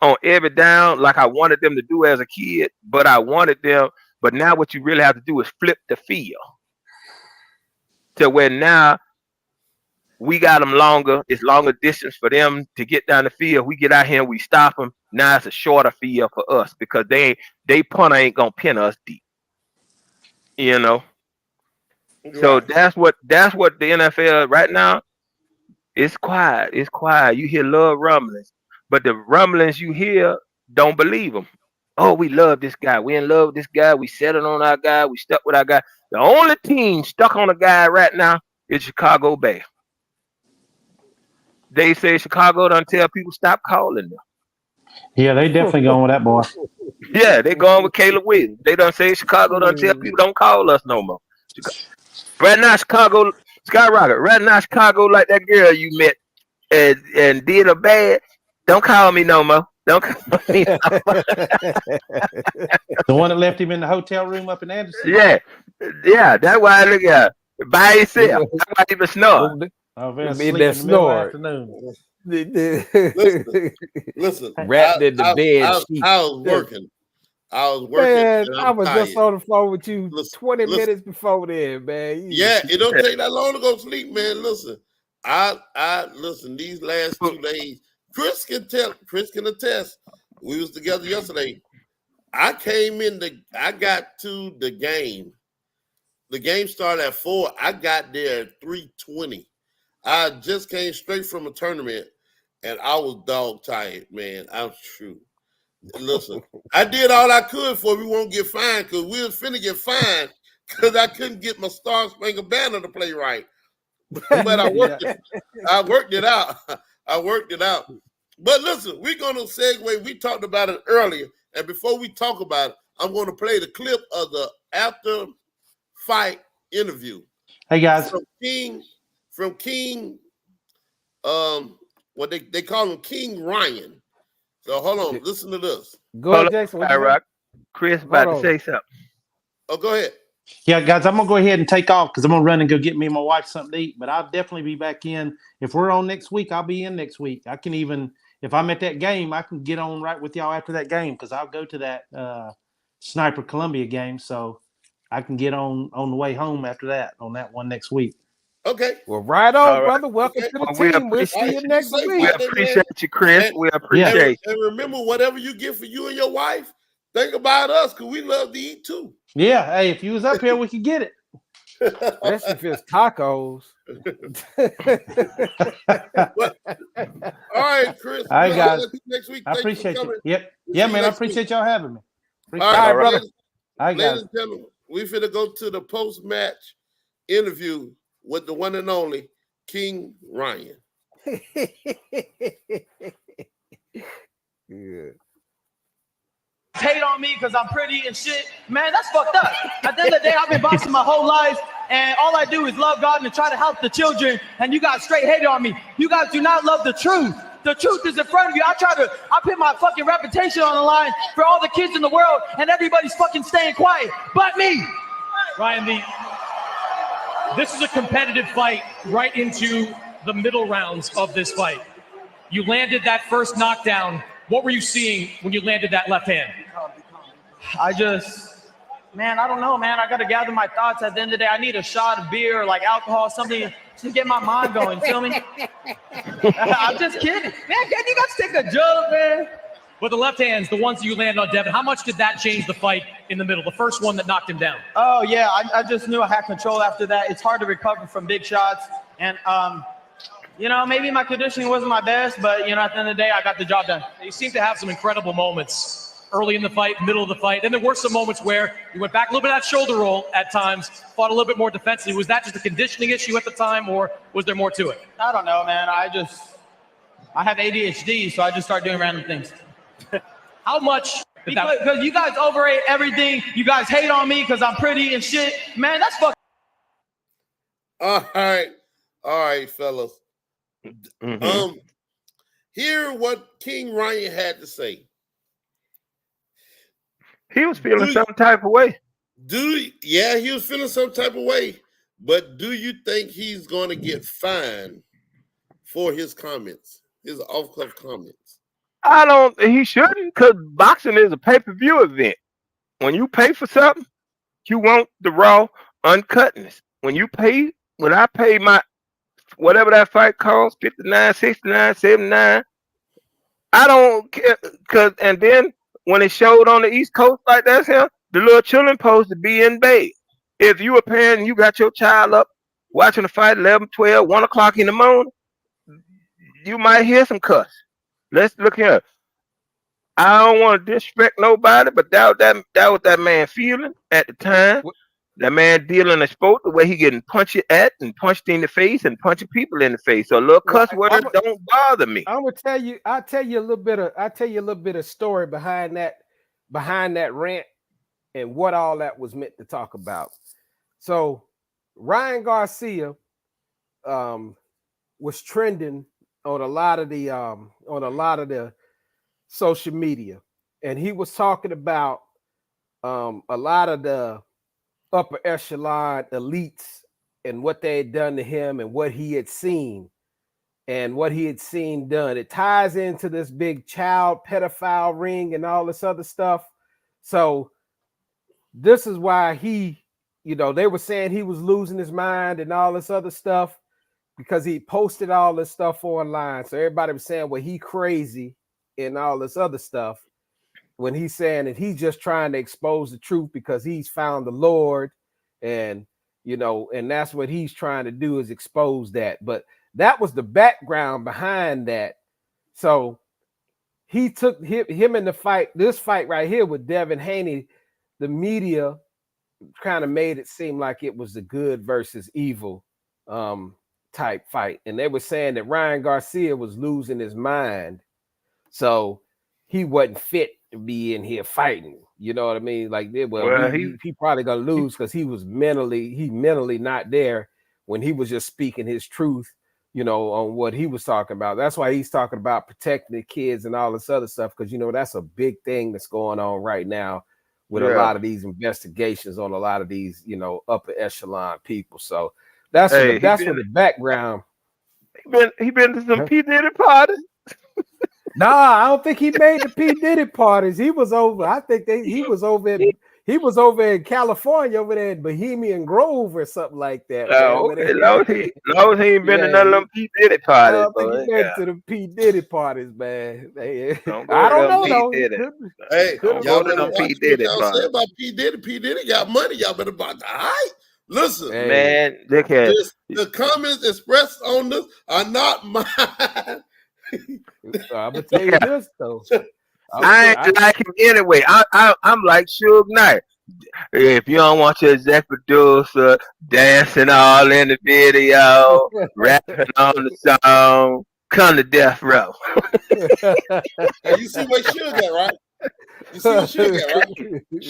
on every down like I wanted them to do as a kid, but now what you really have to do is flip the field to where now we got them longer. It's longer distance for them to get down the field. We get out here and we stop them. Now it's a shorter field for us because they punter ain't gonna pin us deep. You know. Right. So that's what the NFL right now. It's quiet. It's quiet. You hear love rumblings, but the rumblings you hear don't believe them. Oh, we love this guy. We in love with this guy. We settled on our guy. We stuck with our guy. The only team stuck on a guy right now is Chicago Bears. They say Chicago done tell people stop calling them. Yeah, they definitely going with that boy. Yeah, they going with Caleb Williams. They done say Chicago done tell people don't call us no more. Right now, Chicago Skyrocket, right now Chicago like that girl you met and did her bad. Don't call me no more. Don't call me. The one that left him in the hotel room up in Anderson. Yeah. That's why I look at her. By himself. That's why he was snoring. Oh, man, In sleep that in the middle of snore. the afternoon. Listen, Wrapped in the bed sheet. I was working. Man, and I was tired. just on the phone with you Listen, 20 minutes before then, man. Yeah, it don't take that long to go sleep, man. Listen, I listen, these last 2 days, Chris can attest. We was together yesterday. I got to the game. The game started at 4. I got there at 3:20. I just came straight from a tournament and I was dog tired, man. I'm true. Listen, I did all I could for we won't get fined because we was finna get fined because I couldn't get my Star Spangled Banner to play right. But I worked it out. I worked it out. But listen, we're gonna segue. We talked about it earlier, and before we talk about it, I'm gonna play the clip of the after fight interview. Hey guys, from King, what they call him King Ryan. So hold on, listen to this. Go ahead, Jason. Chris about to say something. Oh, go ahead. Yeah, guys, I'm gonna go ahead and take off because I'm gonna run and go get me and my wife something to eat. But I'll definitely be back in. If we're on next week, I'll be in next week. I can even, if I'm at that game, I can get on right with y'all after that game because I'll go to that Sniper Columbia game. So I can get on the way home after that on that one next week. Okay. Well, right on, brother. Welcome to the team. We'll see you next week. We appreciate you, Chris. We appreciate you. And remember, whatever you get for you and your wife, think about us because we love to eat too. Yeah. Hey, if you was up here, we could get it. Especially if it's tacos. All right, Chris. All right, guys. Next week. I appreciate you. Yep. Yeah, man. I appreciate y'all having me. All right, brother. All right, ladies and gentlemen, we finna go to the post-match interview with the one and only King Ryan. Yeah. Hate on me because I'm pretty and shit. Man, that's fucked up. At the end of the day, I've been boxing my whole life, and all I do is love God and try to help the children, and you guys straight hate on me. You guys do not love the truth. The truth is in front of you. I put my fucking reputation on the line for all the kids in the world, and everybody's fucking staying quiet, but me. Ryan, this is a competitive fight right into the middle rounds of this fight. You landed that first knockdown. What were you seeing when you landed that left hand? I don't know, man. I got to gather my thoughts. At the end of the day, I need a shot of beer or like alcohol, something to get my mind going. Feel me? I'm just kidding. Man, you got to take a joke, man. But the left hands, the ones that you landed on Devin, how much did that change the fight in the middle? The first one that knocked him down. Oh, yeah. I just knew I had control after that. It's hard to recover from big shots. And, maybe my conditioning wasn't my best, but, at the end of the day, I got the job done. You seem to have some incredible moments early in the fight, middle of the fight. Then there were some moments where you went back a little bit of that shoulder roll at times, fought a little bit more defensively. Was that just a conditioning issue at the time, or was there more to it? I don't know, man. I have ADHD, so I just start doing random things. How much? Because you guys overrate everything. You guys hate on me because I'm pretty and shit. Man, that's fucking. All right, fellas. Mm-hmm. Hear what King Ryan had to say. He was feeling some type of way. He was feeling some type of way. But do you think he's going to get fined for his comments, his off-cuff comments? He shouldn't, because boxing is a pay-per-view event. When you pay for something, you want the raw uncutness. When I pay my, whatever that fight costs, $59, $69, $79, I don't care, and then when it showed on the East Coast like that's him, the little children supposed to be in bed. If you a parent and you got your child up watching the fight 11, 12, 1 o'clock in the morning, you might hear some cuss. Let's look here. I don't want to disrespect nobody, but that was that man feeling at the time. That man dealing a sport the way he getting punched at and punched in the face and punching people in the face. So a little cuss word don't bother me. I'll tell you a little bit of story behind that rant and what all that was meant to talk about. So Ryan Garcia was trending on a lot of the social media, and he was talking about a lot of the upper echelon elites and what they had done to him and what he had seen done. It ties into this big child pedophile ring and all this other stuff. So this is why they were saying he was losing his mind and all this other stuff because he posted all this stuff online. So everybody was saying, well, he crazy and all this other stuff, when he's saying that he's just trying to expose the truth because he's found the Lord, and and that's what he's trying to do, is expose that. But that was the background behind that. So he took him in the fight, this fight right here with Devin Haney. The media kind of made it seem like it was the good versus evil type fight. And they were saying that Ryan Garcia was losing his mind. So he wasn't fit to be in here fighting. You know what I mean? Like, he probably gonna lose because he mentally not there when he was just speaking his truth, on what he was talking about. That's why he's talking about protecting the kids and all this other stuff, because that's a big thing that's going on right now with a lot of these investigations on a lot of these, upper echelon people. So that's what the background. He been to some P. Diddy parties. Nah, I don't think he made the P. Diddy parties. He was over. I think he was over in California, over there in Bohemian Grove or something like that. Oh, okay. Long as he ain't been to none of them P. Diddy parties. I don't think he made to the P. Diddy parties, man. I don't know though. Hey, y'all better watch what y'all say about P. Diddy. P. Diddy got money. Y'all better buy. All right, listen, man. Look at the comments expressed on this are not mine. I'm gonna tell you this though. I ain't like him anyway. I'm like Suge Knight. If you don't want your exec producer dancing all in the video, rapping on the song, come to death row. Hey, you see what Suge got, right? You see what Suge got,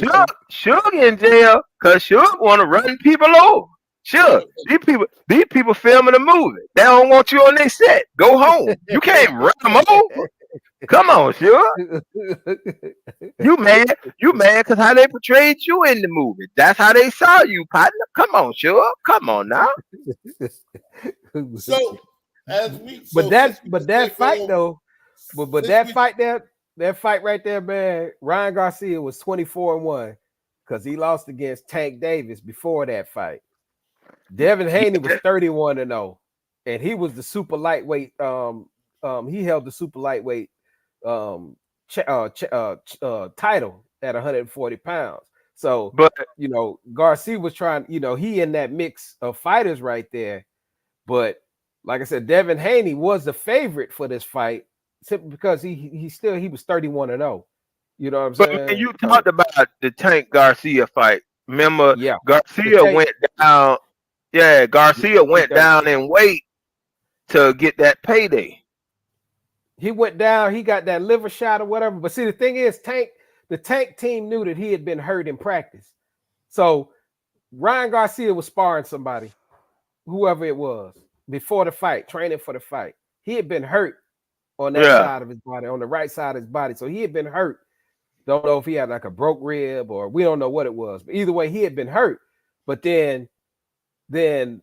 right? Suge in jail because Suge want to run people over. Sure, these people filming a movie. They don't want you on their set. Go home. You can't run them over. Come on, sure. You mad because how they portrayed you in the movie. That's how they saw you, partner. Come on, sure. Come on now. So that fight though, but that fight right there, man. Ryan Garcia was 24-1 because he lost against Tank Davis before that fight. Devin Haney was 31-0, and he was the super lightweight. He held the super lightweight title at 140 pounds. So, but Garcia was trying. He in that mix of fighters right there. But like I said, Devin Haney was the favorite for this fight simply because he was 31-0. You know what I'm saying? But when you talked about the Tank Garcia fight, remember? Yeah, Garcia went down. Yeah, Garcia went down in weight to get that payday. He went down, he got that liver shot or whatever. But see, the thing is, the Tank team knew that he had been hurt in practice. So Ryan Garcia was sparring somebody, whoever it was, before the fight, training for the fight. He had been hurt on that side of his body, on the right side of his body. So he had been hurt. Don't know if he had like a broke rib or we don't know what it was. But either way, he had been hurt. But then the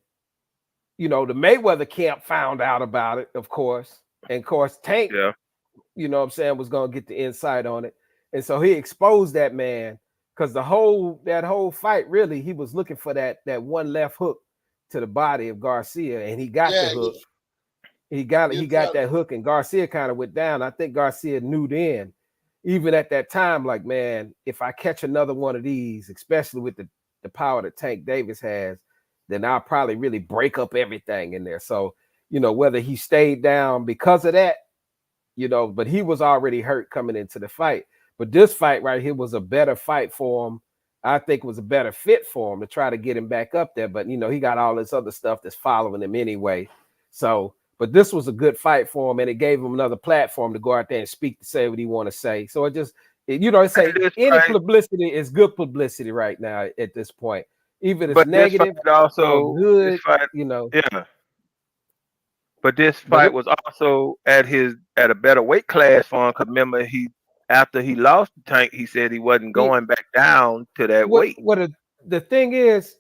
Mayweather camp found out about it, of course. And of course, Tank, was going to get the insight on it. And so he exposed that man because that whole fight, really, he was looking for that one left hook to the body of Garcia, and he got the hook. He got that hook, and Garcia kind of went down. I think Garcia knew then, even at that time, like, man, if I catch another one of these, especially with the power that Tank Davis has, then I'll probably really break up everything in there. So, whether he stayed down because of that, but he was already hurt coming into the fight. But this fight right here was a better fight for him. I think was a better fit for him to try to get him back up there. But, he got all this other stuff that's following him anyway. So, but this was a good fight for him, and it gave him another platform to go out there and speak, to say what he want to say. So any publicity is good publicity right now at this point. Even if it's negative, also good, fight, Yeah. But this fight was also at a better weight class for him. Cause remember after he lost the Tank, he said he wasn't going back down to that weight. The thing is,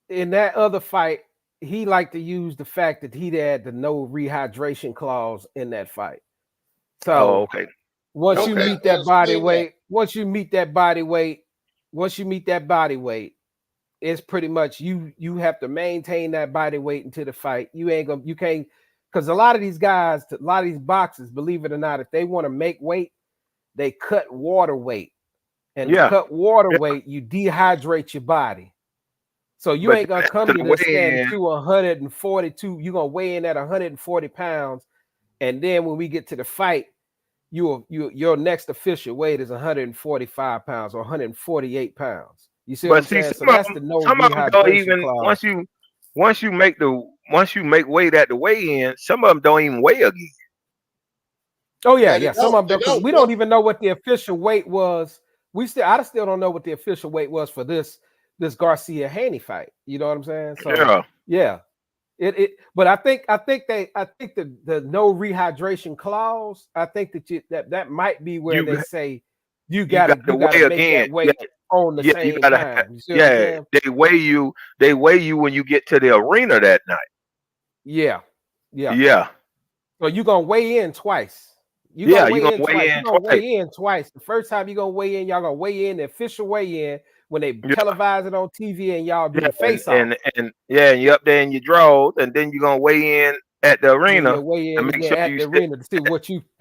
in that other fight, he liked to use the fact that he had the no rehydration clause in that fight. So okay. Once you meet that body weight, it's pretty much you have to maintain that body weight into the fight. You can't, because a lot of these guys, a lot of these boxers, believe it or not, if they want to make weight, they cut water weight. And to cut water weight, you dehydrate your body. So you ain't gonna come to this stand to 142. You're gonna weigh in at 140 pounds, and then when we get to the fight, your next official weight is 145 pounds or 148 pounds. You see what I'm saying? So that's the no rehydration clause. Once you make weight at the weigh-in, some of them don't even weigh again. Oh yeah. Some of them don't. We don't even know what the official weight was. I still don't know what the official weight was for this Garcia Haney fight. You know what I'm saying? So yeah. But I think the no rehydration clause, I think that might be where they say you gotta make that weight on the same time. They weigh you when you get to the arena that night. Yeah. So you're gonna weigh in twice. You're gonna weigh in twice. The first time you're gonna weigh in, y'all gonna weigh in the official weigh-in when they televise it on TV and y'all do the face off. And you up there in your draws, and then you're gonna weigh in at the arena to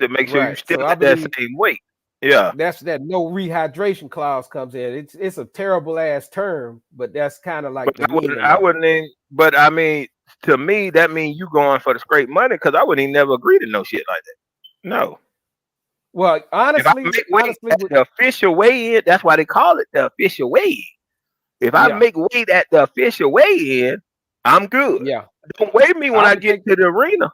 make sure you still at that same weight. Yeah, that's that no rehydration clause comes in. It's a terrible ass term, but that's kind of like I wouldn't. But I mean, to me, that means you going for the straight money because I wouldn't even never agree to no shit like that. No. Well, honestly, the official weigh-in, that's why they call it the official weigh-in. If I make weight at the official weigh-in, I'm good. Yeah. Don't weigh me when I get to the arena.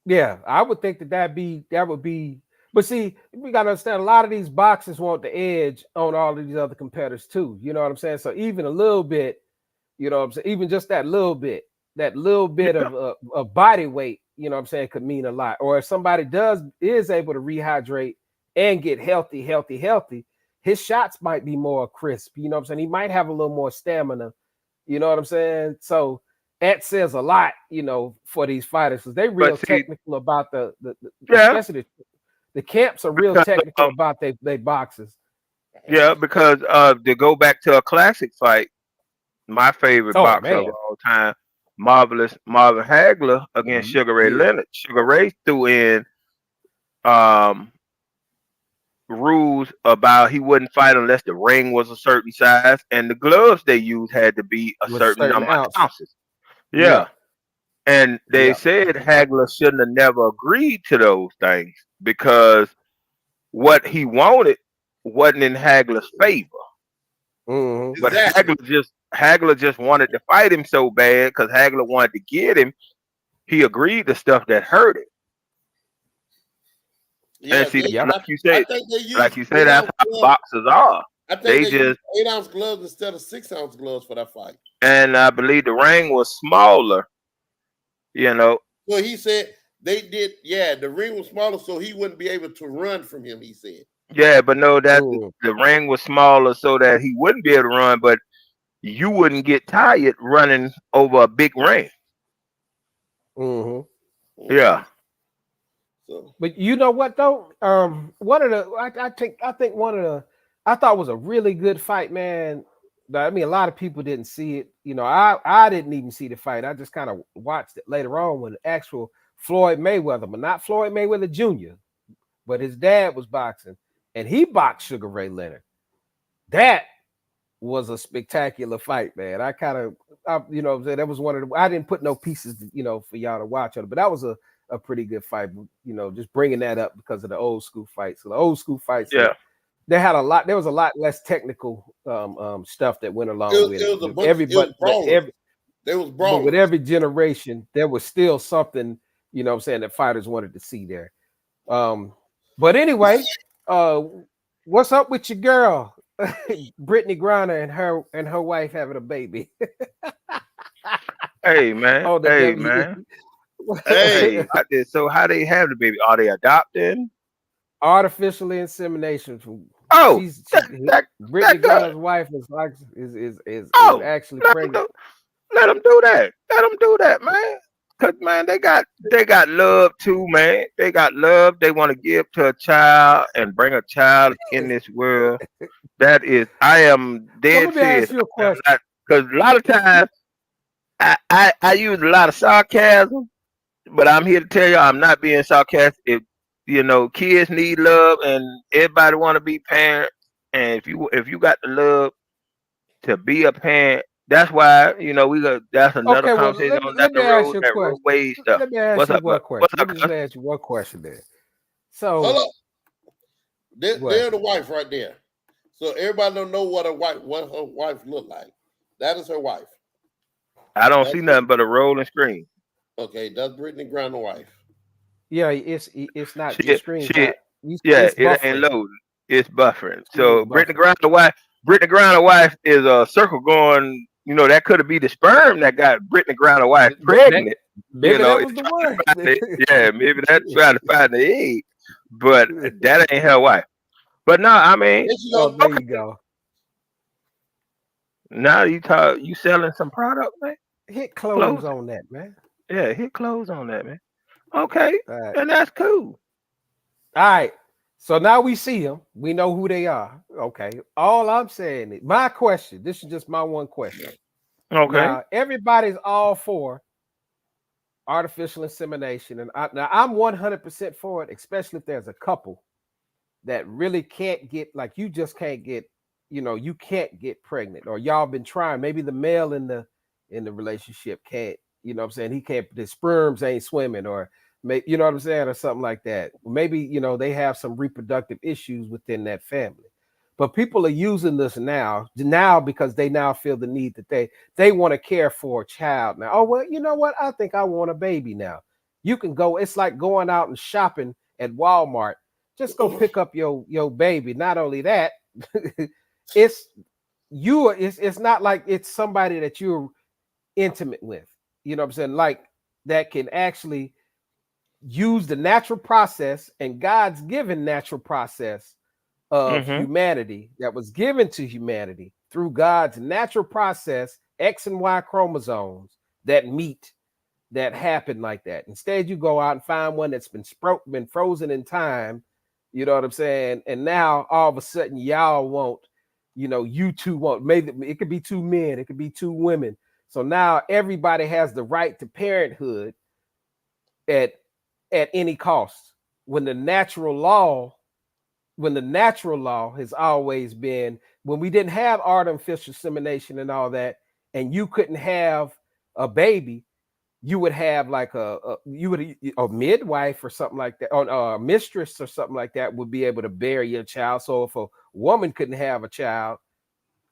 Yeah, I would think that would be. But see, we gotta understand a lot of these boxers want the edge on all of these other competitors too. You know what I'm saying? So even a little bit, you know what I'm saying, even just that little bit of body weight, you know what I'm saying, could mean a lot. Or if somebody is able to rehydrate and get healthy, his shots might be more crisp. You know what I'm saying? He might have a little more stamina. You know what I'm saying? So that says a lot, you know, for these fighters because they real technical about especially the camps are real technical about they boxers. Yeah, because to go back to a classic fight, my favorite boxer of all time, Marvelous Marvin Hagler against Sugar Ray Leonard. Sugar Ray threw in rules about he wouldn't fight unless the ring was a certain size and the gloves they used had to be a certain number of ounces. Yeah. And they said Hagler shouldn't have never agreed to those things because what he wanted wasn't in Hagler's favor. Mm-hmm. But Hagler just wanted to fight him so bad because Hagler wanted to get him. He agreed to stuff that hurt him. Yeah, and see, like you said, that's how boxers are. I think they just 8-ounce gloves instead of 6-ounce gloves for that fight. And I believe the ring was smaller. You know. So he said they did. Yeah, the ring was smaller, so he wouldn't be able to run from him. He said. Yeah, but no, that the ring was smaller so that he wouldn't be able to run, but you wouldn't get tired running over a big ring. Mm-hmm. Yeah. So. But you know what though? One of the I thought was a really good fight, man. I mean, a lot of people didn't see it. You know, I didn't even see the fight. I just kind of watched it later on when actual Floyd Mayweather, but not Floyd Mayweather Jr., but his dad was boxing. And he boxed Sugar Ray Leonard. That was a spectacular fight, man. I you know, that was one of the. I didn't put no pieces, you know, for y'all to watch on it, but that was a pretty good fight. You know, just bringing that up because of the old school fights. So the old school fights, they had a lot. There was a lot less technical stuff that went along with it. There was brawling. But with every generation, there was still something, you know what I'm saying, that fighters wanted to see there. But anyway. What's up with your girl, Brittany Griner, and her wife having a baby? Hey man, Hey, So how they have the baby? Are they adopting? Artificial insemination. Oh, that, Brittany that good. Griner's wife is like is Oh, actually let them pregnant. let them do that. Let them do that, man. Cause man, they got love too, man. They got love. They want to give to a child and bring a child in this world. That is, I am So dead let me ask serious. you a I'm question. not, because a lot of times I use a lot of sarcasm, but I'm here to tell you I'm not being sarcastic. Kids need love, and everybody want to be parents. And if you got the love to be a parent, that's why we got. That's another Okay, well conversation on down let the me ask road. you a That question. roadway stuff. Let me ask What's you up, bro? one What's question. up, Let me just cuz? ask you one question there. hold So up. They're what? the wife right there. So everybody don't know what her wife look like. That is her wife. I don't That's see nothing but a rolling screen. okay. That's Brittany Griner wife. Yeah, it's not your She, screenshot. she, yeah, It's it ain't buffering. loading. It's buffering. It's So buffering. Brittany Griner wife is a circle going. That could have been the sperm that got Brittany Griner wife That pregnant. maybe that It's was the trying to one. find the, yeah, maybe that's trying to find the egg, but that ain't her wife. But no, I mean, There she Oh, go. there you go. now you selling some product, man. Hit close Clothes, on that, man. yeah, hit clothes on that, man. Okay, All right. and that's cool. All right. So now we see them. We know who they are. Okay. All I'm saying is my question. This is just my one question. Okay. Now, everybody's all for artificial insemination. And now I'm 100% for it, especially if there's a couple that really can't get, like you just can't get, you can't get pregnant, or y'all been trying. Maybe the male in the relationship can't, what I'm saying? He can't, the sperms ain't swimming, or you know what I'm saying, or something like that. Maybe, they have some reproductive issues within that family. But people are using this now because they now feel the need that they want to care for a child now. Oh, well, you know what? I think I want a baby now. You can go, it's like going out and shopping at Walmart. Just go pick up your baby. Not only that, it's it's not like it's somebody that you're intimate with. You know what I'm saying? Like that can actually use the natural process and God's given natural process of Mm-hmm. humanity that was given to humanity through God's natural process, X and Y chromosomes that meet, that happen like that. Instead, you go out and find one that's been frozen in time. You know what I'm saying? And now all of a sudden, y'all want, you two want. Maybe it could be two men, it could be two women. So now everybody has the right to parenthood at any cost. When the natural law has always been, when we didn't have artificial insemination and all that, and you couldn't have a baby, you would have like a midwife or something like that, or a mistress or something like that would be able to bear your child. So if a woman couldn't have a child,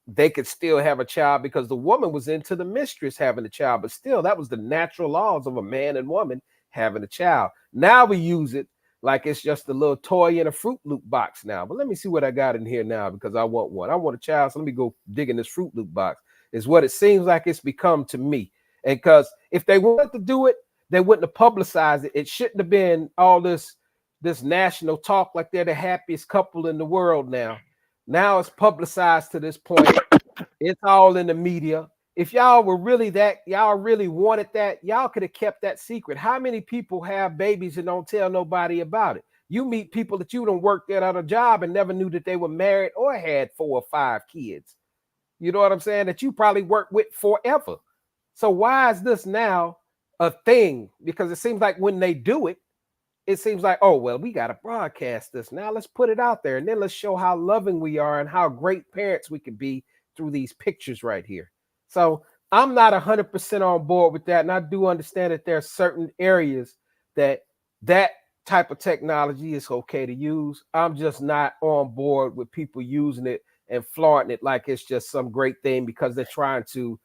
they could still have a child because the woman was into the mistress having a child. But still, that was the natural laws of a man and woman having a child. Now we use it like it's just a little toy in a Fruit Loop box now. But let me see what I got in here now, because I want one. I want a child, so let me go dig in this Fruit Loop box. Is what it seems like it's become to me. And because if they wanted to do it, they wouldn't have publicized it. It shouldn't have been all this national talk like they're the happiest couple in the world now. Now it's publicized to this point. It's all in the media. If y'all were really that, y'all really wanted that, y'all could have kept that secret. How many people have babies and don't tell nobody about it? You meet people that you don't work at on a job and never knew that they were married or had 4 or 5 kids. You know what I'm saying? That you probably worked with forever. So why is this now a thing? Because it seems like when they do it, it seems like, oh, well, we got to broadcast this. Now let's put it out there and then let's show how loving we are and how great parents we can be through these pictures right here. So I'm not 100% on board with that. And I do understand that there are certain areas that type of technology is okay to use. I'm just not on board with people using it and flaunting it like it's just some great thing because they're trying to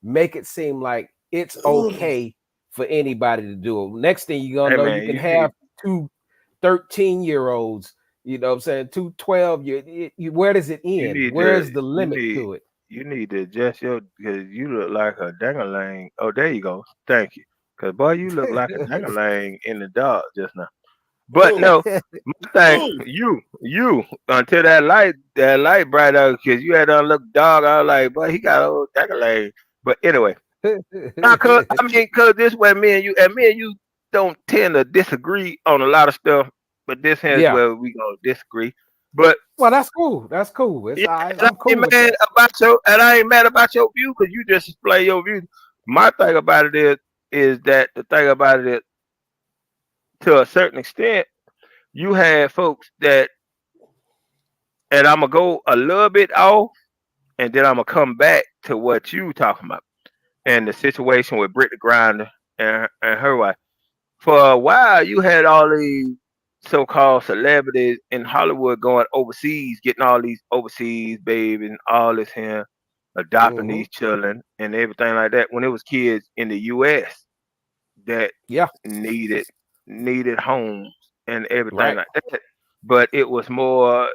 make it seem like it's okay for anybody to do it. Next thing you're gonna Hey know, man, you can you need have 2 13-year-olds, you know what I'm saying, 2 12 where does it you end? need Where's to the you limit need to it? you need to adjust your, because you look like a dangalang. Oh, there you go. Thank you. Cause boy, you look like a dang in the dark just now. But no, my thing, you until that light bright out, cause you had to look dog. I was like, boy, he got a old dang. But anyway, now, cause this way me and you don't tend to disagree on a lot of stuff. But this here is Yeah. where we gonna disagree. But Well, that's cool. That's cool. It's yeah, all right. and I'm cool with that. I ain't mad about your view because you just display your view. My thing about it is that the thing about it is, to a certain extent, you had folks that, and I'm gonna go a little bit off, and then I'm gonna come back to what you talking about and the situation with Brittany Grinder and her wife. For a while, you had all these so-called celebrities in Hollywood going overseas, getting all these overseas babies and all this here, adopting these children and everything like that. When it was kids in the U.S. that Yeah. needed homes and everything Right. like that, but it was more,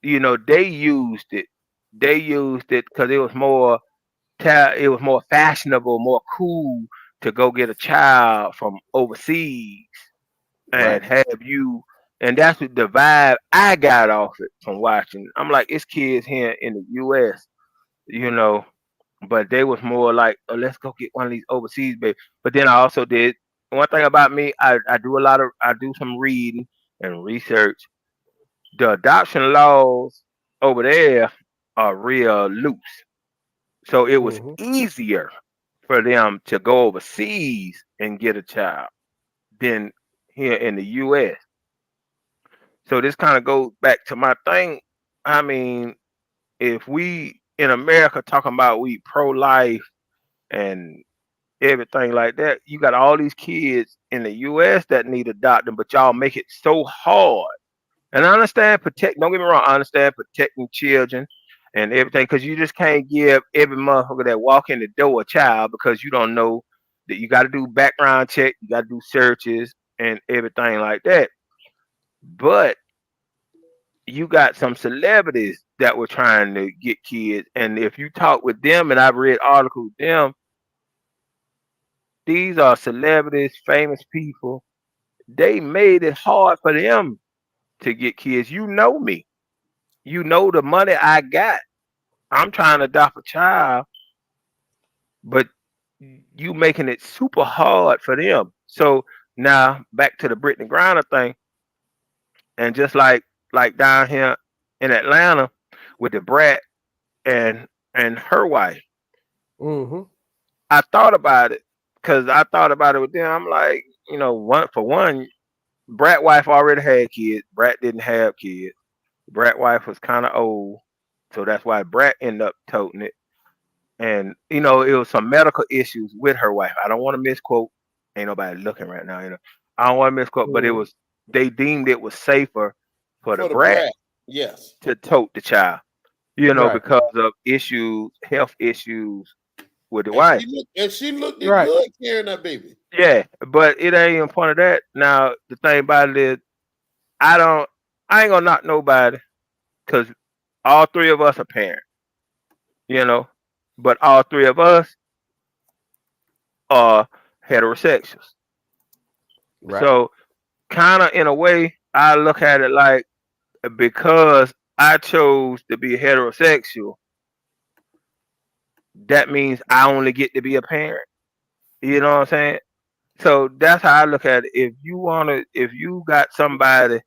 they used it. They used it because it was more fashionable, more cool to go get a child from overseas and Right. have you. And that's what the vibe I got off it from watching. I'm like, it's kids here in the U.S., but they was more like, oh, let's go get one of these overseas babies. But then I also did one thing about me. I do some reading and research. The adoption laws over there are real loose. So it was easier for them to go overseas and get a child than here in the U.S. So this kind of goes back to my thing. I mean, if we in America talking about we pro-life and everything like that, you got all these kids in the U.S. that need adopting, but y'all make it so hard. And I understand don't get me wrong, I understand protecting children and everything, because you just can't give every motherfucker that walk in the door a child, because you don't know that you got to do background check, you got to do searches and everything like that. But you got some celebrities that were trying to get kids, and if you talk with them, and I've read articles with them, these are celebrities, famous people. They made it hard for them to get kids. You know me. You know the money I got. I'm trying to adopt a child, but you making it super hard for them. So now back to the Brittany Griner thing, and just like down here in Atlanta with the brat and her wife, I thought about it because I thought about it with them. I'm like, one, brat wife already had kids. Brat didn't have kids. Brat wife was kind of old, so that's why Brat ended up toting it. And it was some medical issues with her wife. I don't want to misquote. Ain't nobody looking right now. I don't want to misquote, but they deemed it was safer for the brat, yes, to tote the child. Right. Because of health issues with the wife. She looked Right. good carrying that baby. Yeah, but it ain't even point of that. Now the thing about it is, I ain't gonna knock nobody, because all three of us are parents. But all three of us are heterosexuals. Right. So kind of in a way, I look at it like, because I chose to be heterosexual, that means I only get to be a parent. You know what I'm saying? So that's how I look at it. If you got somebody,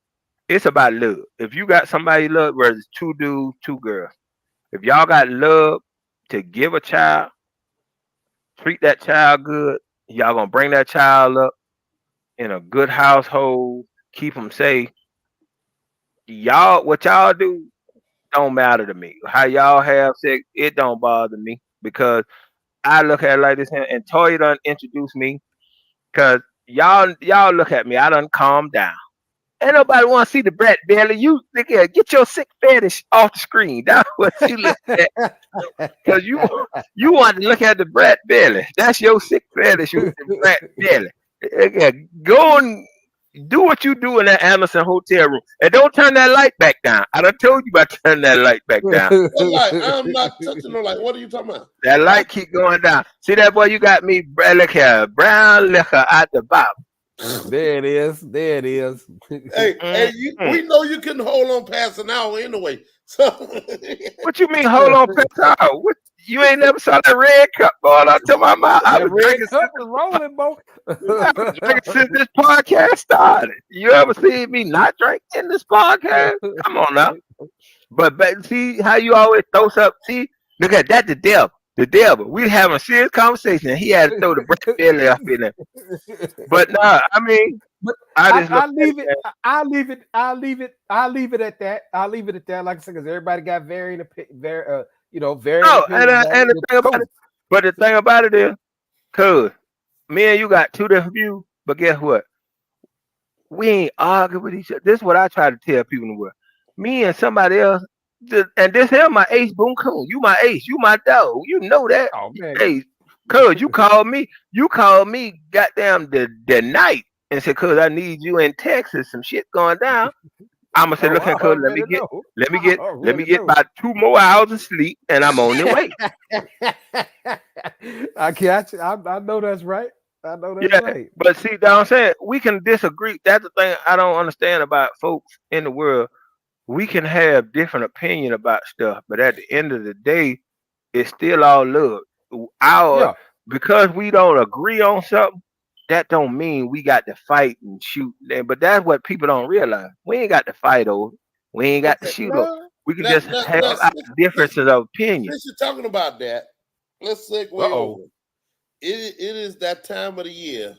it's about love. If you got somebody you love, whether it's two dudes, two girls, if y'all got love to give a child, treat that child good, y'all gonna bring that child up in a good household, keep them safe. What y'all do don't matter to me. How y'all have sex, it don't bother me, because I look at it like this here, and Toya done introduced me, because y'all look at me, I done calm down. Ain't nobody want to see the brat belly. You nigga, get your sick fetish off the screen. That's what you look at. Because you want to look at the brat belly. That's your sick fetish with the brat belly. Go and Do what you do in that Anderson hotel room, and don't turn that light back down. I done told you about turning that light back down. What light? I'm not touching no light. What are you talking about? That light keep going down. See that boy? You got me. Look here, brown liquor at the bottom. There it is. There it is. Hey, we know you couldn't hold on past an hour anyway. So What you mean? Hold on, Petal. What? You ain't never saw that red cup going out to my mouth. I The was red drinking cup is rolling, boy. I've been drinking since this podcast started. You ever seen me not drink in this podcast? Come on now. But see how you always throw up. See, look at that. The devil. The devil. We having a serious conversation. And he had to throw the bread belly up in there. But nah, I mean, I'll leave it at that. I'll leave it at that. Like I said, because everybody got varying opinions. And the thing about it, but the thing about it is, cause me and you got two different views, but guess what? We ain't arguing with each other. This is what I try to tell people in the world. Me and somebody else, and this here my ace boom coon. You my ace, you my dog. You know that. Oh man. Hey, cuz you called me goddamn the night and said, cuz I need you in Texas, some shit going down. I'ma say, look here, cuz, let me get about 2 more hours of sleep and I'm on the way. I got you. I know that's right. I know that's right. But see, I'm saying we can disagree. That's the thing I don't understand about folks in the world. We can have different opinion about stuff, but at the end of the day, it's still all love. Because we don't agree on something, that don't mean we got to fight and shoot. But that's what people don't realize. We ain't got to fight over. We ain't got to shoot over. We can just have our differences of opinion. Since you're talking about that, let's segue over. It is that time of the year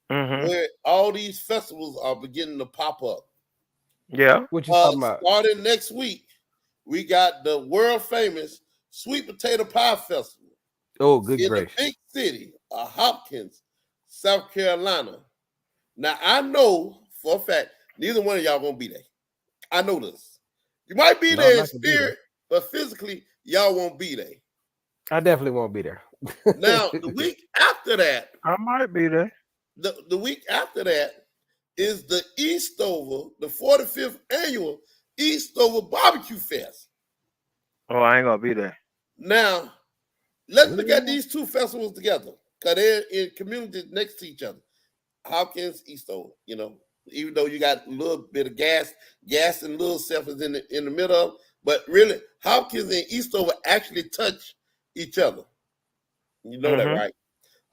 where all these festivals are beginning to pop up. Yeah. What you talking about? Starting next week, we got the world famous Sweet Potato Pie Festival. Oh, good in gracious. the big city of Hopkins, South Carolina. Now, I know for a fact, neither one of y'all gonna be there. I know this. You might be there in spirit, but physically, y'all won't be there. I definitely won't be there. Now, the week after that, I might be there. The week after that is the Eastover, the 45th annual Eastover Barbecue Fest. Oh, I ain't gonna be there. Now, let's look at these two festivals together, because they're in communities next to each other. Hopkins, Eastover, even though you got a little bit of gas and little stuff is in the middle of, but really, Hopkins and Eastover actually touch each other. You know that, right?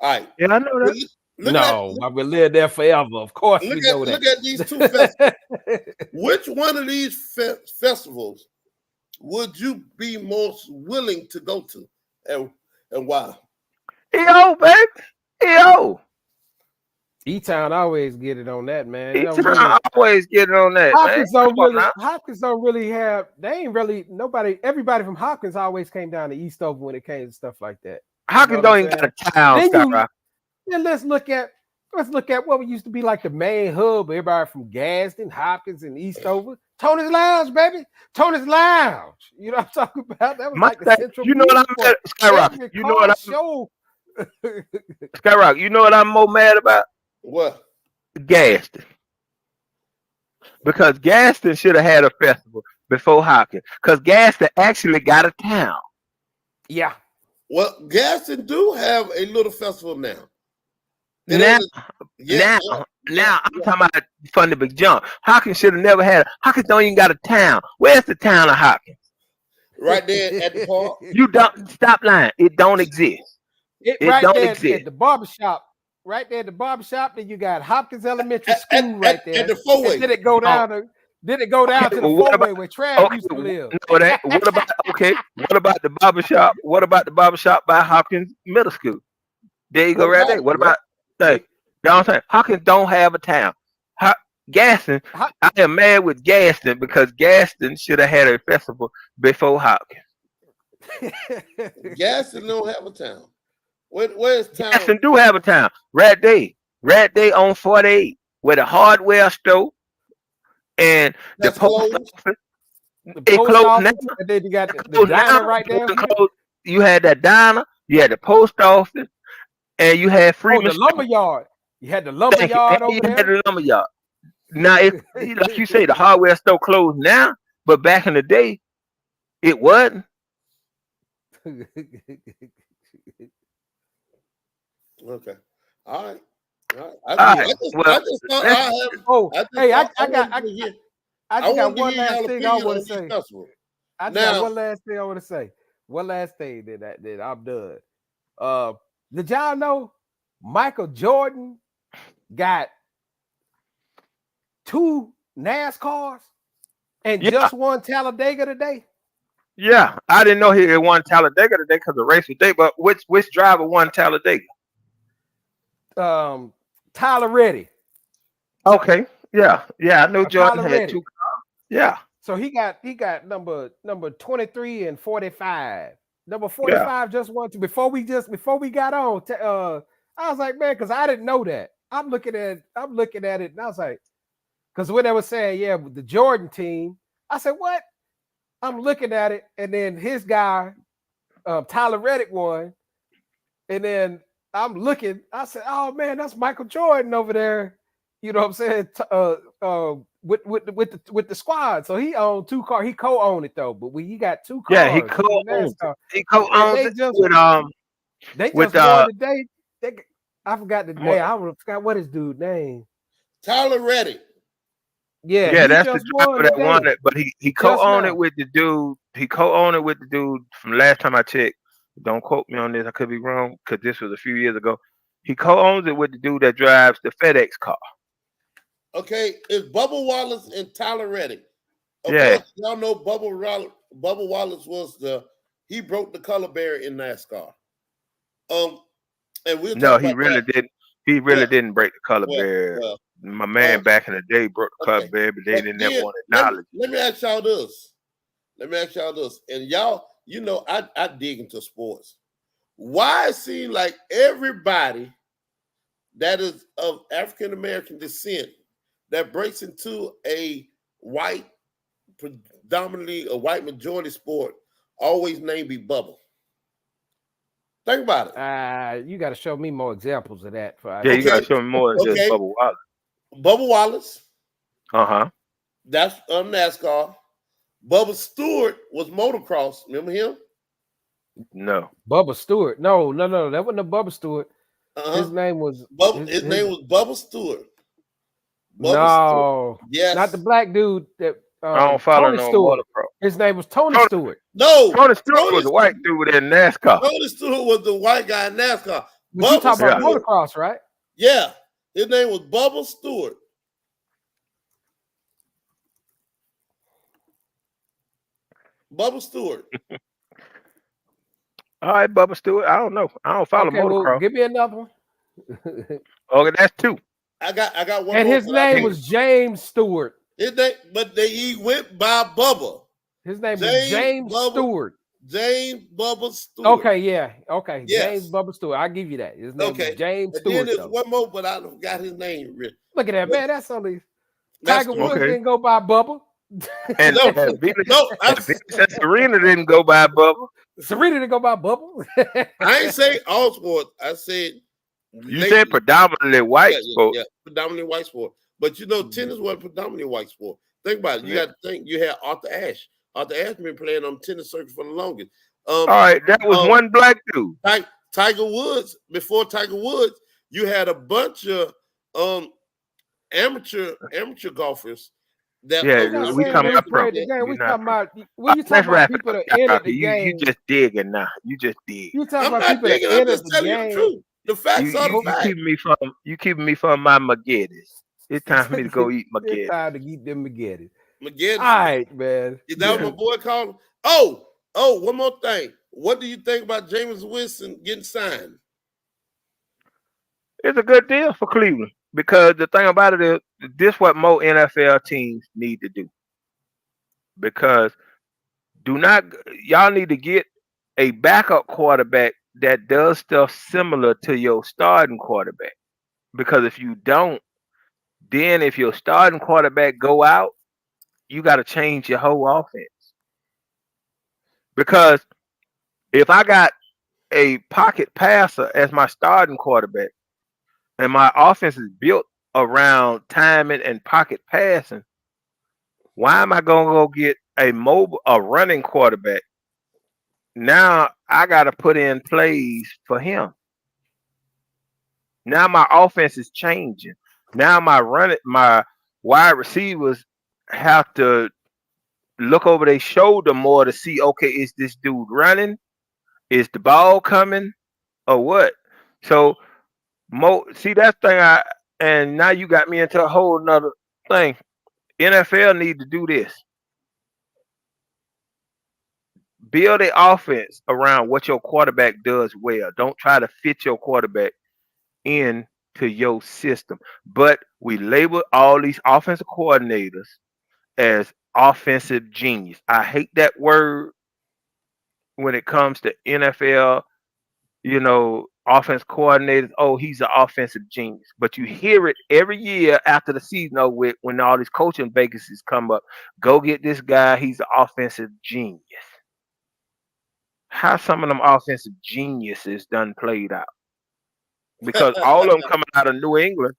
All right. Yeah, I know that. I will live there forever. Of course, we know that. Look at these two festivals. Which one of these festivals would you be most willing to go to, and why? EO, baby. EO. E-Town always get it on that, man. E-Town always get it on that, Hopkins don't really have. They ain't really nobody. Everybody from Hopkins always came down to Eastover when it came to stuff like that. Hopkins don't even got a town. Then let's look at what used to be like the main hub. Everybody from Gadsden, Hopkins, and Eastover. Tony's Lounge, baby. Tony's Lounge. You know what I'm talking about? That was like the central. You know what I'm at, Skyrock. You know what I'm show. Skyrock. You know what I'm more mad about? What? Gaston. Because Gaston should have had a festival before Hopkins. Because Gaston actually got a town. Yeah. Well, Gaston do have a little festival now. Now I'm talking about from the big jump. Hopkins should have never had it. Hopkins don't even got a town. Where's the town of Hopkins? Right there at the park. You don't stop lying. It don't exist. It right don't there exist. At the barbershop. Right there at the barbershop, then you got Hopkins Elementary School right there. At the four-way. Did it go down to the four-way where Trav used to live? What about the barbershop? What about the barbershop by Hopkins Middle School? There you go, right there. What about you know what I'm saying? Hopkins don't have a town. Gaston, I am mad with Gaston because Gaston should have had a festival before Hopkins. Gaston don't have a town. Where's town? Gaston do have a town. Rat Day on 48, where the hardware store and the post office. It closed now. And then you got the diner right there. You had that diner. You had the post office. And you had Freeman. The lumber yard. You had the lumber yard over there. You had the lumber yard. Now, like you say, the hardware store closed now, but back in the day, it wasn't. Okay. All right. All right. All I right. just Well, thought let's, I have. Oh, I just hey, thought I wanted to hear. I I just got wanted to one hear last y'all thing I opinion want on to this say. festival. I just got Now, one last thing I want to say. One last thing that I'm done. Did y'all know Michael Jordan got 2 NASCARs and yeah, just won Talladega today? yeah. I didn't know he had won Talladega today because the race was day. But which driver won Talladega? Tyler Reddy. Okay. Yeah. Yeah. I knew Jordan Tyler had Reddy. 2. Yeah. So he got number 23 and 45. Number Yeah. 45 just won to before we got on. I was like, man, because I didn't know that. I'm looking at it, and I was like, because when they were saying, yeah, with the Jordan team, I said, what? I'm looking at it, and then his guy, Tyler Reddick won, and then I'm looking. I said, oh man, that's Michael Jordan over there. You know what I'm saying? With the squad. So he owned 2 cars. He co-owned it though, but he got 2 Yeah. He cars in the co-owns it. NASCAR, He and co-owns they it just with won today. I forgot the name. I forgot what his dude name. Tyler Reddick. Yeah, Yeah, he that's the just won driver that won today. it, but he Just co-owned it now. with the dude. He co-owned it with the dude from last time I checked. Don't quote me on this. I could be wrong because this was a few years ago. He co-owns it with the dude that drives the FedEx car. Okay, it's Bubba Wallace and Tyler Reddick. Of Yeah. course, y'all know Bubba Wallace was he broke the color barrier in NASCAR. And we'll No, talk he about really that. didn't. He really didn't break the color Well, barrier. well, My man back in the day broke the color okay. barrier, but they But didn't then ever want to acknowledge it. let me ask y'all this. And y'all, I dig into sports. Why it seems like everybody that is of African American descent that breaks into a white, predominantly a white majority sport, always name be Bubba. Think about it. You got to show me more examples of that. Yeah, you gotta show me more than just Okay. Bubba Wallace. Bubba Wallace, Uh-huh. that's NASCAR. Bubba Stewart was motocross. Remember him? No. Bubba Stewart. No, that wasn't a Bubba Stewart. His name was His name was Bubba Stewart. no, Yes. not the black dude that I don't follow Tony no Stewart. motocross. His name was Tony Stewart. No. Tony Stewart was a white dude in NASCAR. Tony Stewart was the white guy in NASCAR. But you talking about Stewart, motocross, right? Yeah. His name was Bubba Stewart. Bubba Stewart. All right, Bubba Stewart. I don't know. I don't follow motocross. Well, give me another one. Okay, that's 2. I got one. And more his name was James Stewart. He went by Bubba. His name was James Stewart. James Bubba Stewart. Okay, yeah. Okay. Yes. James Bubba Stewart. I'll give you that. His name was James and Stewart. Then there's one more, but I forgot his name. Look at that, man. That's only Tiger Woods didn't go by Bubba. And Serena didn't go by Bubba. Serena didn't go by Bubba. I ain't say all sports. I said you said predominantly white sport. Yeah, predominantly white sport. But tennis wasn't predominantly white sport. Think about it. You got to think. You had Arthur Ashe. Arthur Ashe been playing on the tennis circuit for the longest. All right, that was one black dude. Tiger Woods. Before Tiger Woods, you had a bunch of amateur golfers. We talking about pro. We talking about when you talking about people that entered the game. You just digging now. You just dig. You talking about people that entered the game. The truth. The facts are the facts. You keeping me from my McGettis. It's time for me to go eat McGettis. It's time to eat them McGettis. McGettis. All right, man. Is that what my boy called him? Oh, one more thing. What do you think about Jameis Winston getting signed? It's a good deal for Cleveland because the thing about it is this is what more NFL teams need to do. Because y'all need to get a backup quarterback that does stuff similar to your starting quarterback. Because if you don't, then if your starting quarterback go out, you got to change your whole offense. Because if I got a pocket passer as my starting quarterback and my offense is built around timing and pocket passing, why am I gonna go get a running quarterback? Now I gotta put in plays for him. Now my offense is changing. Now my wide receivers have to look over their shoulder more to see, okay, is this dude running? Is the ball coming or what? So see that thing and now you got me into a whole nother thing. NFL need to do this. Build an offense around what your quarterback does well. Don't try to fit your quarterback into your system. But we label all these offensive coordinators as offensive genius. I hate that word when it comes to NFL, offense coordinators. Oh, he's an offensive genius. But you hear it every year after the season over with when all these coaching vacancies come up. Go get this guy. He's an offensive genius. How some of them offensive geniuses done played out? Because all of them coming out of New England,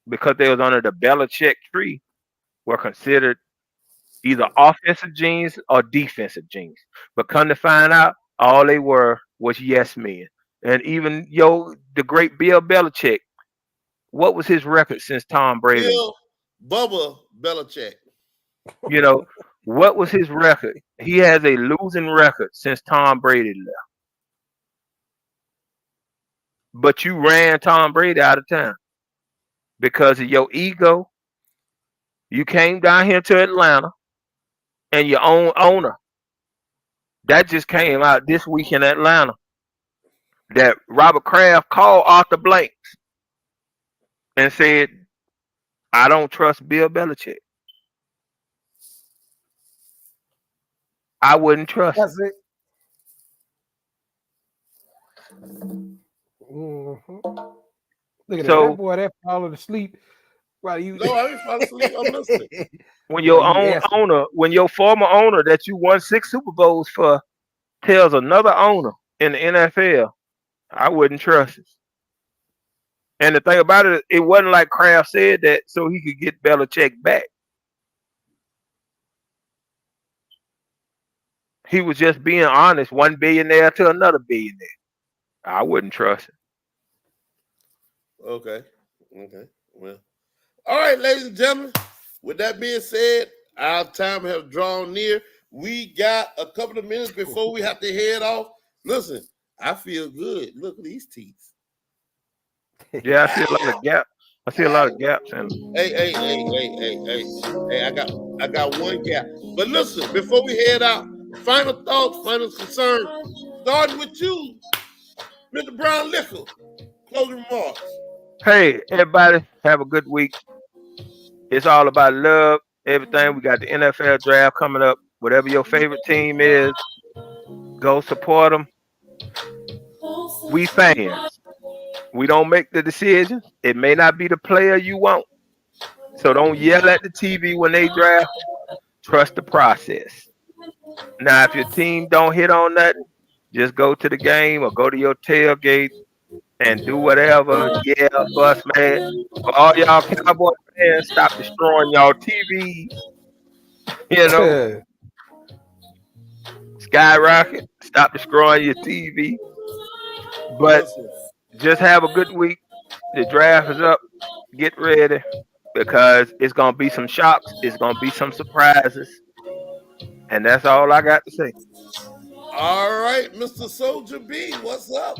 because they was under the Belichick tree, were considered either offensive genius or defensive genius. But come to find out, all they were was yes men. And even the great Bill Belichick, what was his record since Tom Brady? Bill Bubba Belichick. What was his record? He has a losing record since Tom Brady left. But you ran Tom Brady out of town because of your ego. You came down here to Atlanta and your own owner. That just came out this week in Atlanta that Robert Kraft called Arthur Blanks and said, I don't trust Bill Belichick. I wouldn't trust him. That's it. Mm-hmm. Look at that boy, that falling asleep. No, I ain't falling asleep. I'm listening. When your owner, when your former owner that you won 6 Super Bowls for tells another owner in the NFL, I wouldn't trust it. And the thing about it, it wasn't like Kraft said that so he could get Belichick back. He was just being honest, one billionaire to another billionaire. I wouldn't trust him. Okay. Well, all right, ladies and gentlemen. With that being said, our time has drawn near. We got a couple of minutes before we have to head off. Listen, I feel good. Look at these teeth. Yeah, I see a lot of gaps. I see a lot of gaps in them. Hey, I got one gap. But listen, before we head out, final thoughts, final concerns, starting with you, Mr. Brown Liquor. Closing remarks. Hey, everybody, have a good week. It's all about love, everything. We got the NFL draft coming up. Whatever your favorite team is, go support them. We fans. We don't make the decisions. It may not be the player you want. So don't yell at the TV when they draft. Trust the process. Now, if your team don't hit on nothing, just go to the game or go to your tailgate and do whatever. Yeah, bus man. For all y'all Cowboy fans, stop destroying y'all TV. Skyrocket. Stop destroying your TV. But just have a good week. The draft is up. Get ready because it's going to be some shocks. It's going to be some surprises. And that's all I got to say. All right, Mr. Soldier B, what's up?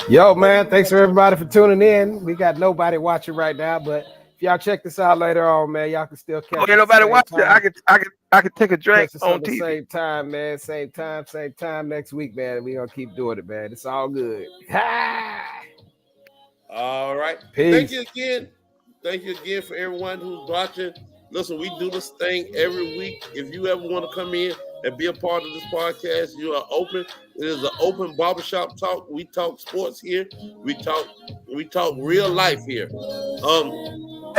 Yo, man, thanks for everybody for tuning in. We got nobody watching right now, but if y'all check this out later on, man, y'all can still catch ain't nobody watching. I could take a drink on TV. Same time, man. Same time next week, man. We gonna keep doing it, man. It's all good. All right. Peace. Thank you again for everyone who's watching. Listen, we do this thing every week. If you ever want to come in and be a part of this podcast, you are open. It is an open barbershop talk. We talk sports here. We talk real life here.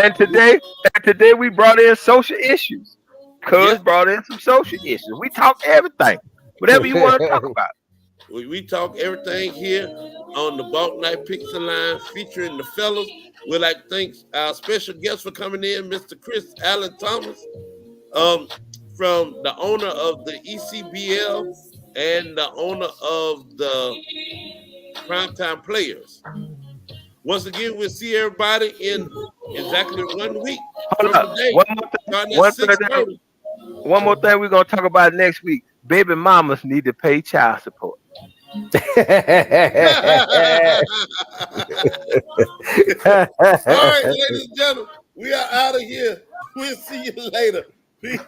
And today we brought in social issues. Cuz brought in some social issues. We talk everything. Whatever you want to talk about. We talk everything here on the Boukknight Picks and Line featuring the fellas. We'd like to thank our special guest for coming in, Mr. Chris Allen Thomas, from the owner of the ECBL and the owner of the Primetime Players. Once again, we'll see everybody in exactly 1 week from today. One more thing we're going to talk about next week. Baby mamas need to pay child support. All right, ladies and gentlemen, we are out of here. We'll see you later. Peace.